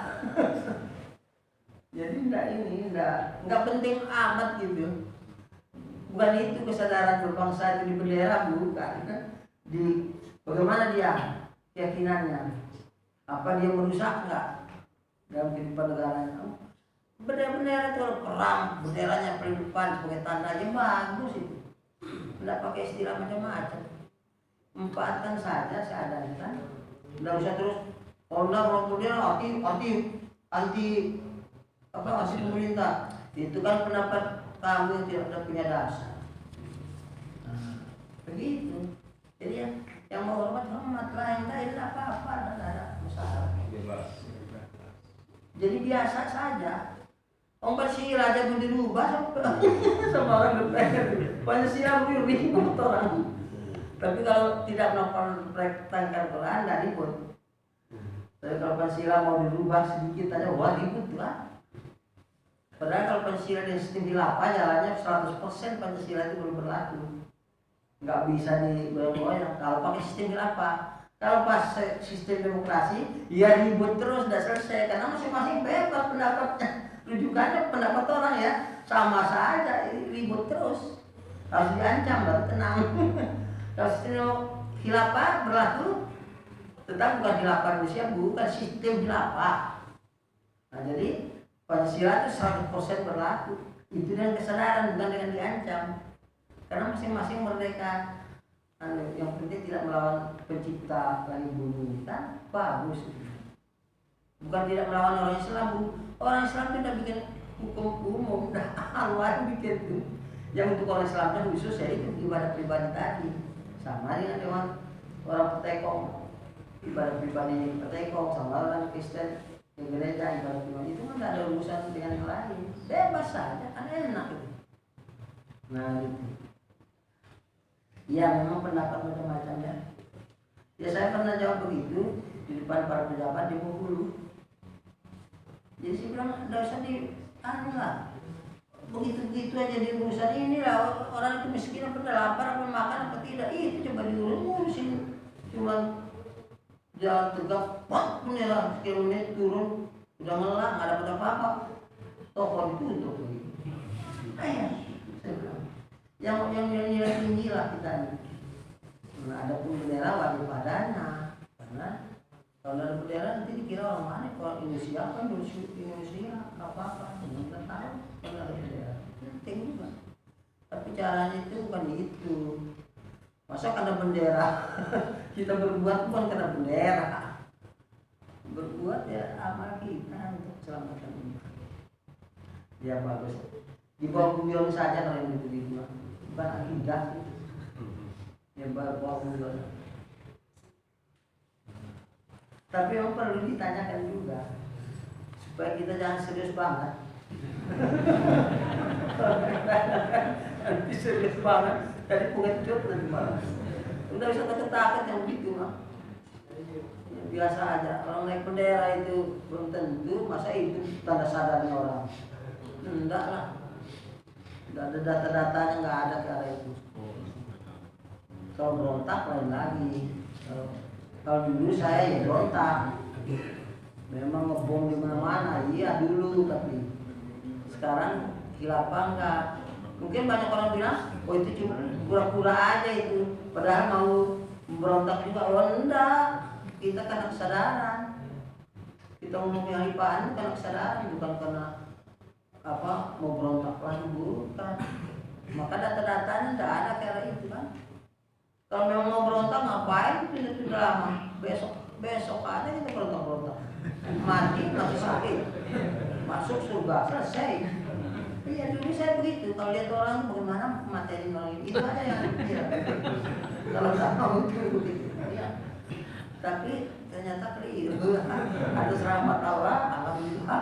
Jadi enggak penting amat gitu. Bukan itu kesadaran berbangsa itu di bendera, bukan. Di bagaimana dia keyakinannya, apa dia merusak enggak dalam kehidupan negaranya. Bendera-bendera itu perang, benderanya paling depan sebagai tanda aja bagus itu. Tidak pakai istilah macam-macam. Manfaatkan saja seadanya kan. Tidak usah terus kalau bendera anti pemerintah. Itu kan pendapat kamu yang tidak punya dasar. Begitu. Jadi yang mau hormat lah, yang lain apa-apa, tidak ada masalah. Jadi biasa saja. Pancasila aja mau dirubah sama orang DPR. Pancasila mau ribut orang. Tapi kalau tidak melakukan praktekkan Quran, tidak ribut. Tapi kalau Pancasila mau dirubah sedikit aja, wah ribut lah. Padahal kalau Pancasila dan sistem khilafah jalannya 100% Pancasila itu belum berlaku. Nggak bisa digoyang-goyang kalau pakai sistem khilafah. Kalau pas sistem demokrasi, ya ribut terus, tidak selesai. Karena masing-masing bebas pendapatnya. Rujukannya pendapat orang ya, sama saja, ribut terus. Harus diancam, baru tenang. Kalau sistem khilafah berlaku, tetap bukan khilafah Indonesia, bukan sistem khilafah. Nah jadi Pancasila itu 100% berlaku. Itu dengan kesadaran, bukan dengan diancam. Karena masing-masing merdeka. Yang penting tidak melawan pencipta langit bumi, kan bagus. Bukan tidak melawan orang Islam. Orang Islam tidak bikin hukum umum, Allah bikin itu. Yang untuk orang Islam kan khusus ya itu ibadah pribadi tadi. Sama dengan orang petekong, ibadah pribadi petekong, sama orang Kristen yang gereja ibadah pribadi itu kan tidak ada urusan dengan yang lain. Bebas saja, kan enak itu. Nah itu. Ya memang pendapat macam-macam ya. Ya saya pernah jawab begitu di depan para pejabat di Bengkulu. Jadi saya bilang tidak usah lah. Begitu-begitu aja di urusan ini lah, orang itu miskin apa lapar apa makan apa tidak, itu coba diurusin. Cuma jalan tegak, wah menyelah sekian menit turun udah ngelak nggak dapat apa-apa. Toko ditutup begitu. Ayah, saya bilang. Yang nilai tinggi lah kita ini. Nah, ada pun bendera wajib padanya, karena kalau ada bendera nanti dikira orang mana. Kalau Indonesia kan Indonesia apa kita tahu kalau ada bendera penting juga. Tapi caranya itu bukan itu. Masa karena bendera kita berbuat bukan karena bendera. Berbuat ya amal kita untuk keselamatan umat. Ya bagus. Di bawah guyon saja kalau yang itu bukan akidah itu. Ya bawah guyon. Tapi yang perlu ditanyakan juga supaya kita jangan serius banget. Nanti serius banget, tadi pengecut nanti malah. Udah bisa takut yang begitu mah. Ya, biasa aja. Orang naik bendera itu belum tentu, masa itu tanda sadarnya orang. Enggak lah. Enggak ada data-datanya, enggak ada ke arah itu. Kalau berontak lain lagi. Kalau dulu saya ya berontak. Memang ngebom di mana-mana, iya dulu, tapi sekarang khilafah enggak. Mungkin banyak orang bilang, oh itu cuma pura-pura aja itu. Padahal mau berontak juga, oh enggak. Kita karena kesadaran. Kita ngomong yang lipaan karena kesadaran, bukan karena apa mau berontak lagi, bukan. Maka data-datanya enggak ada kayak itu kan. Kalau memang mau berontak ngapain itu sudah lama. Besok ada kita berontak-berontak. Mati masih sakit. Masuk surga selesai. Iya dulu saya begitu. Kalau lihat orang bagaimana kematian orang itu ada yang ya. Kalau nggak mau itu begitu. Ya. Tapi ternyata keliru. Atas rahmat Allah, alhamdulillah.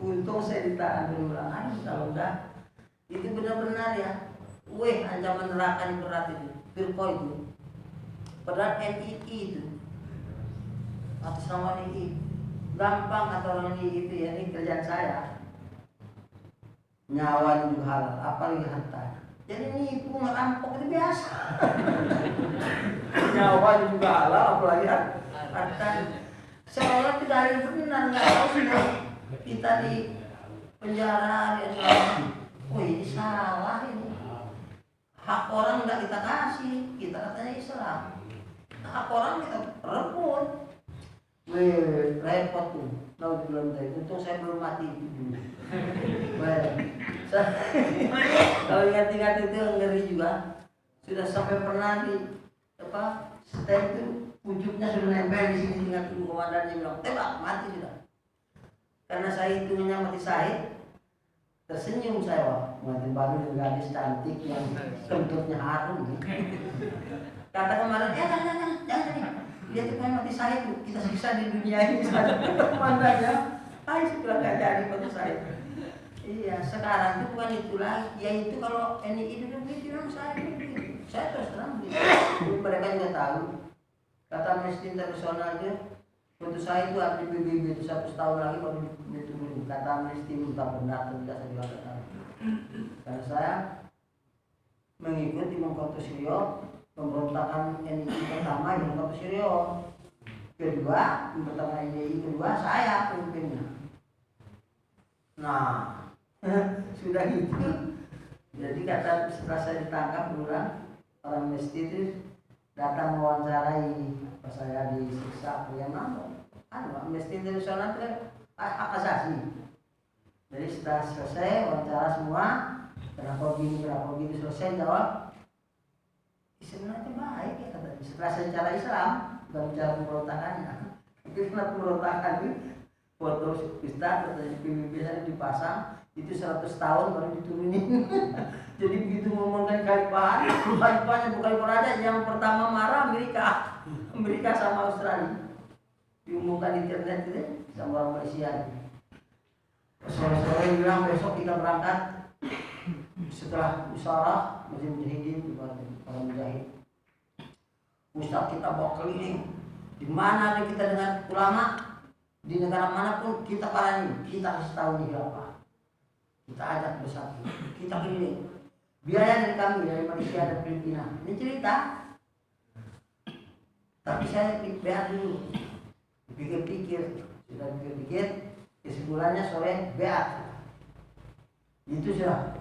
Untung saya ditahan berulang. Kalau enggak, itu benar-benar ya. Ancaman neraka yang berat itu. Firqah itu. Padahal NII itu. Atas nama NII. Gampang kata orang NII itu ya, ini kerjaan saya. Nyawa juga halal, apalagi harta. Jadi nipu ngerampok itu biasa. Nyawa juga halal, apalagi harta. Seolah tidak ada yang benar, nggak tahu sudah kita di penjara, oh ini salah ini. Hak orang nggak kita kasih, kita katanya Islam. Hak orang kita rebut. Repot tuh. Tahu belum tadi. Untung saya belum mati dulu. Kalau ingat-ingat itu ngeri juga. Sudah sampai pernah di stand itu ujungnya sudah nempel di sini, ingat dulu komandannya bilang tembak, mati sudah. karena saya hitungnya mati Said, tersenyum saya, mati baru dengan gadis cantik yang kentutnya harum. Kata kemarin, jangan. Dia tuh kayak mati Said tuh, kita siksa di dunia ini saja. Mandanya, sudah gak jadi mati Said. Iya, sekarang itu bukan itu lagi. Ya itu kalau NII dulu begitu, saya begitu. Saya terus terang begitu. Mereka juga tahu. Kata Amnesty International dia, untuk saya itu arti PBB itu 100 tahun lagi baru diturunin. Kata Amnesty minta pendapat tidak saya dilakukan. Karena saya mengikuti Mengkoto Suryo, pemberontakan NII pertama yang Mengkoto Suryo. Kedua, pemberontakan NII kedua saya pemimpinnya. Nah, sudah gitu. Jadi kata setelah saya ditangkap bulan orang Amnesty itu datang mewawancarai pas saya disiksa yang nama Amnesty International itu hak asasi. Jadi setelah selesai wawancara semua, kenapa begini selesai jawab sebenarnya baik ya katanya. Setelah secara Islam bukan bicara pemberontakannya, tapi setelah pemberontakan itu foto Ustaz katanya PBB saya dipasang itu 100 tahun baru diturunin. Jadi begitu ngomongkan Khalifah bukan Raja yang pertama marah Amerika sama Australia. Diumumkan di internet itu sama orang Malaysia. Sore-sore bilang besok kita berangkat setelah musyawarah musim mujahidin para mujahid. Ustaz kita bawa keliling. Di mana kita dengan ulama, di negara manapun kita parani, kita kasih tahu nih apa. Kita ajak bersatu, kita keliling. Biaya dari kami, dari Malaysia dan Filipina. Ini cerita. Tapi saya beat dulu. Pikir-pikir, sudah pikir-pikir, kesimpulannya sore beat. Itu sudah.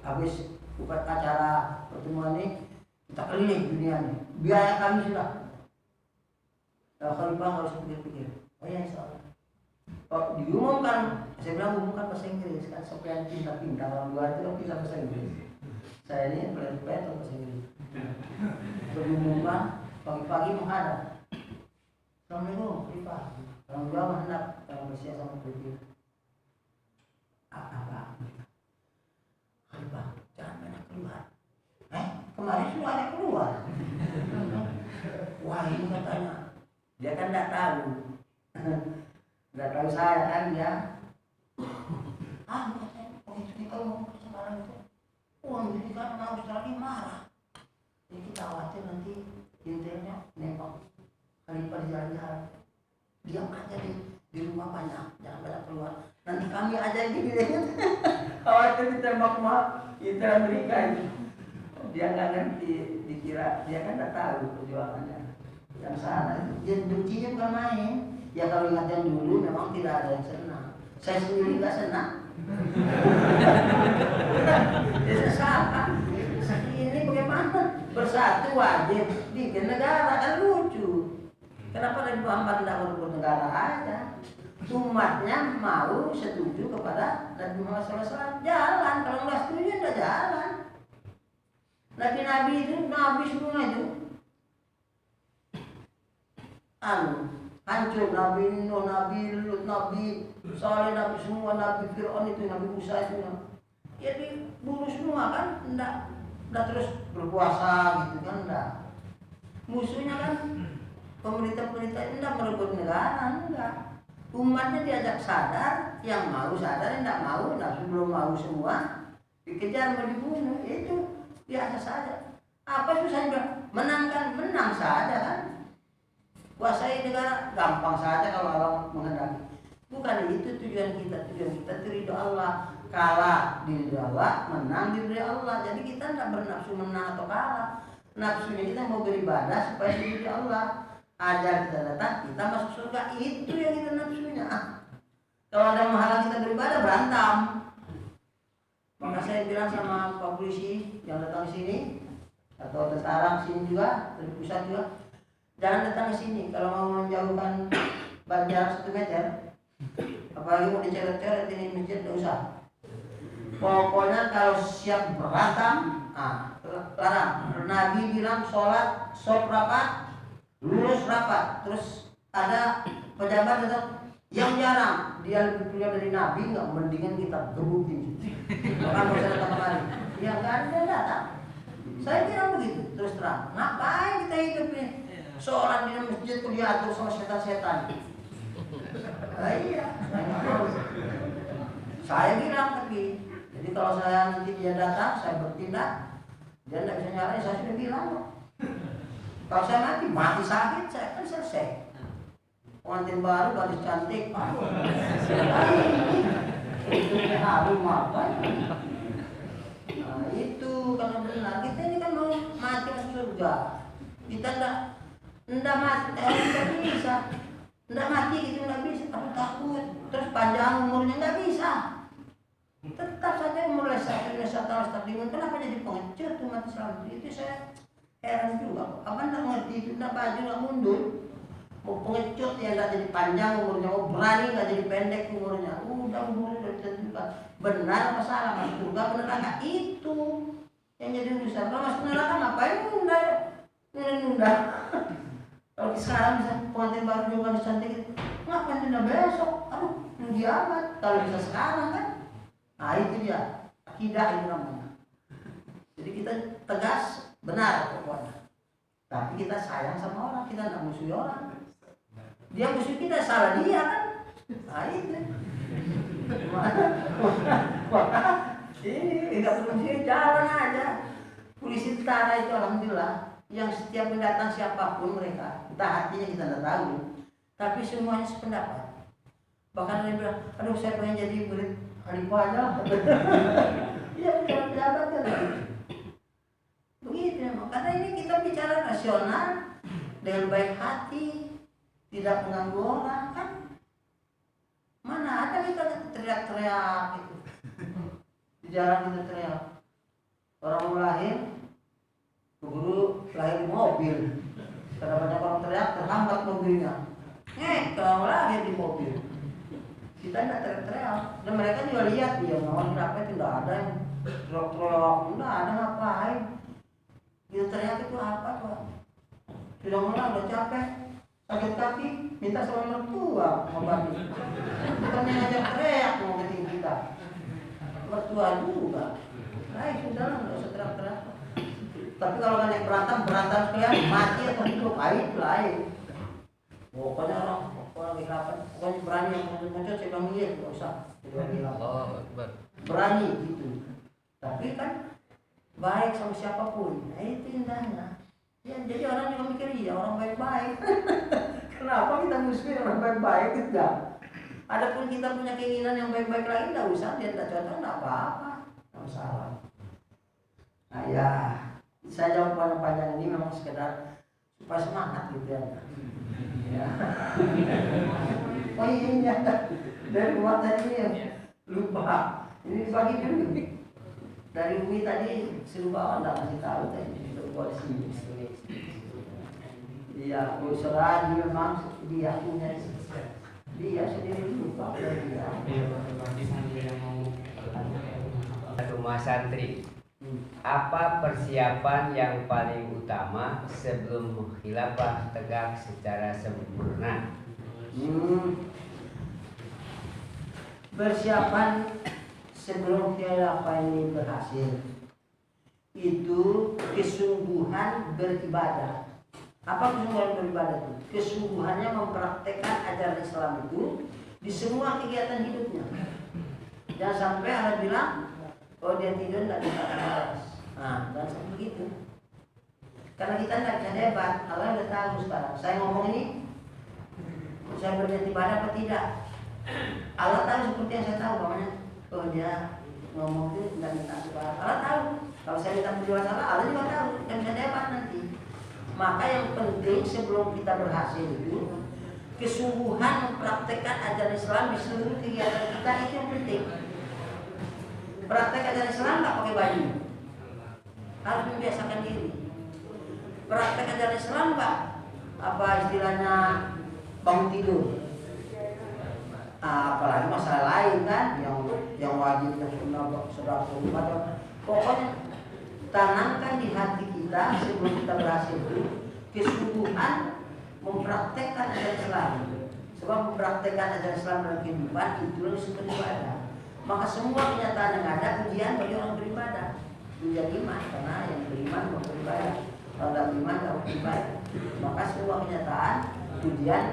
Habis bukan acara pertemuan ini, kita keliling dunia ini. Biaya kami sudah. Khalifah nggak usah pikir-pikir. Oh ya, insyaallah. Kalau diumumkan, saya bilang umumkan bahasa Inggris kan, supaya pintar-pintar orang luar itu kan bisa bahasa Inggris. Saya ini pelan-pelan bahasa Inggris. Diumumkan pagi-pagi menghadap. Assalamualaikum, Khalifah. Orang luar menghadap, orang Malaysia sama Filipina. Apa? Khalifah, jangan banyak keluar. Kemarin semua ada keluar. Wah ini katanya, dia kan tidak tahu. Tidak tahu saya kan dia. Begitu kita ngomong sekarang itu, jadi kan Australia marah. Jadi kita khawatir nanti intinya nembak Khalifah di jalan-jalan. Diam aja di rumah banyak, jangan banyak keluar. Nanti kami aja gini deh. Khawatir ditembak sama Inter Amerika itu. Dia nggak ngerti, dikira dia kan tidak tahu perjuangannya. Yang sana itu, dia bencinya bukan main. Ya kalau ingat yang dulu memang tidak ada yang senang. Saya sendiri nggak senang. Dia salah. Ini bagaimana? Bersatu wajib bikin negara kan lucu. Kenapa Nabi Muhammad tidak merebut negara aja? Umatnya mau setuju kepada Nabi Muhammad SAW. Jalan, kalau nggak setuju nggak jalan. Nabi-nabi itu, nabi semua itu hancur. Nabi Nuh, Nabi Lut, Nabi Saleh, Nabi semua, Nabi Fir'aun itu, Nabi Musa itu ya dibunuh semua kan, enggak terus berpuasa gitu kan, enggak. Musuhnya kan pemerintah enggak merebut negara, enggak. Umatnya diajak sadar, yang mau sadar, yang enggak mau, belum mau semua dikejar mau dibunuh, itu biasa saja. Apa susahnya? Menang saja kan. Kuasai negara gampang saja kalau Allah menghendaki. Bukan itu tujuan kita ridho Allah. Kalah di ridho Allah, menang di ridho Allah. Jadi kita tidak bernafsu menang atau kalah. Nafsunya kita mau beribadah supaya di ridho Allah. Ajar kita datang, kita masuk surga. Itu yang kita nafsunya. Kalau ada yang menghalang kita beribadah, berantem. Maka saya bilang sama Pak Polisi yang datang ke sini, atau tentara sini juga, dari pusat juga, jangan datang ke sini kalau mau menjauhkan jarak 1 meter. Apalagi mau dicoret-coret ini masjid, tidak usah. Pokoknya kalau siap berantem, larang. Nabi bilang sholat, rapat, lurus rapat. Terus ada pejabat datang, Yang jarang dia lebih punya dari Nabi, nggak mendingan kita gebukin. Kalau saya datang kemari, ya nggak ada datang. Saya kira begitu, terus terang. Ngapain kita hidup ini? Seorang di masjid kok diatur sama setan-setan. Iya, saya bilang pergi. Jadi kalau saya nanti dia datang, saya bertindak, dia tidak bisa nyalain, saya sudah bilang kok. Kalau saya mati sakit, saya kan selesai. Pengantin baru, gadis cantik, itu harum apa? Nah, itu kalau benar kita ini kan mau mati masuk surga. Kita ndak mati, ndak bisa, ndak mati gitu ndak bisa. Aku takut. Terus panjang umurnya ndak bisa. Tetap saja umur lesat takdimun. Kenapa jadi pengecut umat Islam? Itu saya heran juga. Apa ndak ngerti itu, ndak baju ndak mundur. Mau pengecut ya nggak jadi panjang umurnya, mau berani nggak jadi pendek umurnya. Udah umurnya udah ditentukan. Benar apa salah, masuk surga benar nggak? Itu yang jadi urusan. Kalau masuk neraka ngapain nunda? Kalau sekarang bisa pengantin baru juga bisa cantik, ngapain nunda besok? Aduh, rugi amat. Kalau bisa sekarang kan? Nah itu dia, akidah itu namanya. Jadi kita tegas, benar pokoknya. Tapi kita sayang sama orang, kita nggak musuhi orang. Dia musuh kita, salah dia kan? Nah itu. Ini tidak perlu jalan aja. Polisi tentara itu alhamdulillah, yang setiap pendatang siapapun mereka, entah hatinya kita tidak tahu, tapi semuanya sependapat. Bahkan dia bilang, aduh saya pengen jadi murid Khalifah aja. Iya udah pejabat kan. Begitu, karena ini kita bicara rasional dengan baik hati. Tidak mengganggu orang kan? Mana ada kita teriak-teriak gitu. Di jalan kita teriak. Orang mau lahir, keburu lahir di mobil. Karena banyak orang teriak, terhambat mobilnya. Kalau lahir di mobil, kita tidak teriak-teriak. Dan mereka juga lihat dia ngawal kenapa itu tidak ada yang teriak-teriak, tidak ada ngapain. Kita teriak itu apa Pak? Sudah mulai, udah capek. Sakit kaki, minta sama mertua ngobati. Bukan yang ngajak teriak ngobatin kita. Mertua juga. Nah sudah lah, nggak usah teriak-teriak. Tapi kalau naik berantem sekalian, mati atau hidup, itu lain. Pokoknya orang lagi rapat, pokoknya berani yang muncul saya bilang iya, nggak usah. Berani gitu. Tapi kan baik sama siapapun, nah itu indahnya. Ya, jadi orang juga mikir, iya orang baik-baik. Kenapa kita musuhin orang baik-baik? Tidak. Adapun kita punya keinginan yang baik-baik lagi, tidak usah, dia tidak cocok, tidak apa-apa. Tidak masalah. Nah ya, saya jawab panjang-panjang ini memang sekedar supaya semangat gitu ya. Oh iya, dari rumah tadi ya, lupa. Ini pagi dulu. Dari Umi tadi, si lupa anda kasih tahu tadi. Iya, usaha memang dia punya, dia sendiri lupa dia. Rumah santri, apa persiapan yang paling utama sebelum khilafah tegak secara sempurna? Persiapan sebelum khilafah ini berhasil itu kesungguhan beribadah. Apa kesungguhan beribadah itu? Kesungguhannya mempraktekkan ajaran Islam itu di semua kegiatan hidupnya. Jangan sampai ada bilang, oh dia tidur tidak bisa balas. Nah, dan seperti begitu. Karena kita tidak bisa debat, Allah sudah tahu sekarang. Saya ngomong ini, saya berniat ibadah apa tidak? Allah tahu seperti yang saya tahu, makanya, oh dia ngomong itu tidak minta suara. Allah tahu. Kalau saya minta berdua salah, Allah juga tahu dan bisa debat nanti. Maka yang penting sebelum kita berhasil itu kesungguhan mempraktekkan ajaran Islam di seluruh kegiatan kita, itu yang penting. Praktek ajaran Islam nggak pakai baju, harus membiasakan diri. Praktek ajaran Islam nggak apa istilahnya bangun tidur. Apalagi masalah lain kan, yang wajib yang sudah pokoknya tanamkan di hati kita sebelum kita berhasil itu kesungguhan mempraktekkan ajaran Islam. Sebab mempraktekkan ajaran Islam dalam kehidupan itulah disebut ibadah. Maka semua kenyataan yang ada ujian bagi orang beribadah. Ujian iman, karena yang beriman mau beribadah. Kalau tidak beriman tidak beribadah. Maka semua kenyataan ujian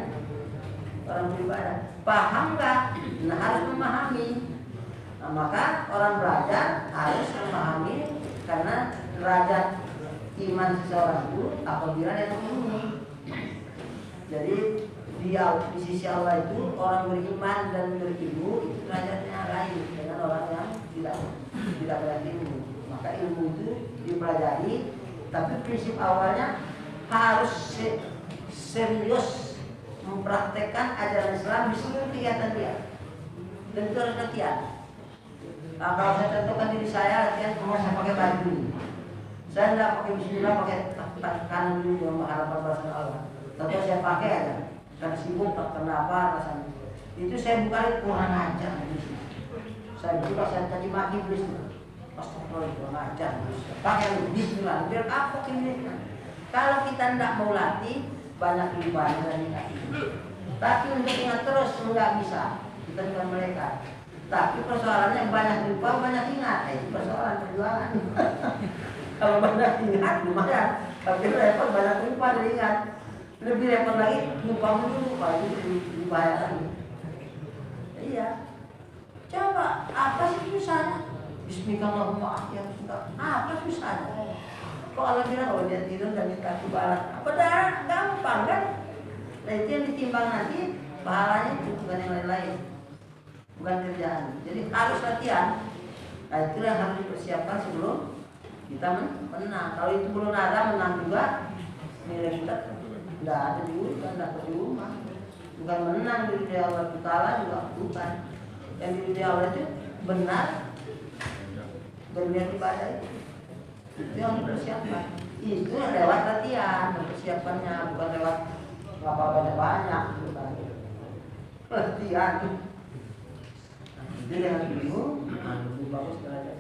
orang beribadah. Paham nggak? Nah, harus memahami. Nah, maka orang belajar harus memahami, karena derajat iman seseorang itu apabila dia terpenuhi. Jadi di sisi Allah itu orang beriman dan berilmu itu derajatnya lain dengan orang yang tidak berilmu. Maka ilmu itu dipelajari, tapi prinsip awalnya harus serius mempraktekkan ajaran Islam di seluruh kegiatan dia. Dan itu harus latihan. Nah, kalau saya contohkan diri saya, latihan cuma saya pakai baju ini. Saya tidak pakai bismillah, pakai kanan dulu dengan mengharapan bahasa Allah. Tentu saya pakai aja, karena sibuk, karena apa rasanya. Itu saya buka kurang ajar. Saya buka, saya caci maki iblis. Astagfirullah, kurang ajar. Pakai bismillah, biar kapok ini. Kalau kita tidak mau latih, banyak ibadah dan nikah. Tapi untuk ingat terus nggak bisa. Kita bukan mereka. Tapi persoalannya banyak lupa, banyak ingat. Itu persoalan perjuangan. Kalau banyak ingat lumayan. Tapi repot banyak lupa dan ingat. Lebih repot lagi lupa dulu, itu lebih bahaya lagi. Iya. Coba apa sih susahnya? Bismillahirrahmanirrahim. Apa susahnya? Kok Allah bilang kalau dia tidur dan minta balas? Apa dah gampang kan? Nah itu yang ditimbang nanti pahalanya itu bukan yang lain-lain, bukan kerjaan. Jadi harus latihan. Nah itulah yang harus dipersiapkan sebelum kita menang. Kalau itu belum ada, menang juga nilai kita tidak ada di rumah. Bukan menang di Allah Ta'ala juga bukan. Yang di Allah itu benar berniat ibadah itu yang dipersiapkan. Itu lewat latihan mempersiapkannya, bukan lewat apa banyak bukan. Latihan. Jadi yang lebih bagus belajar.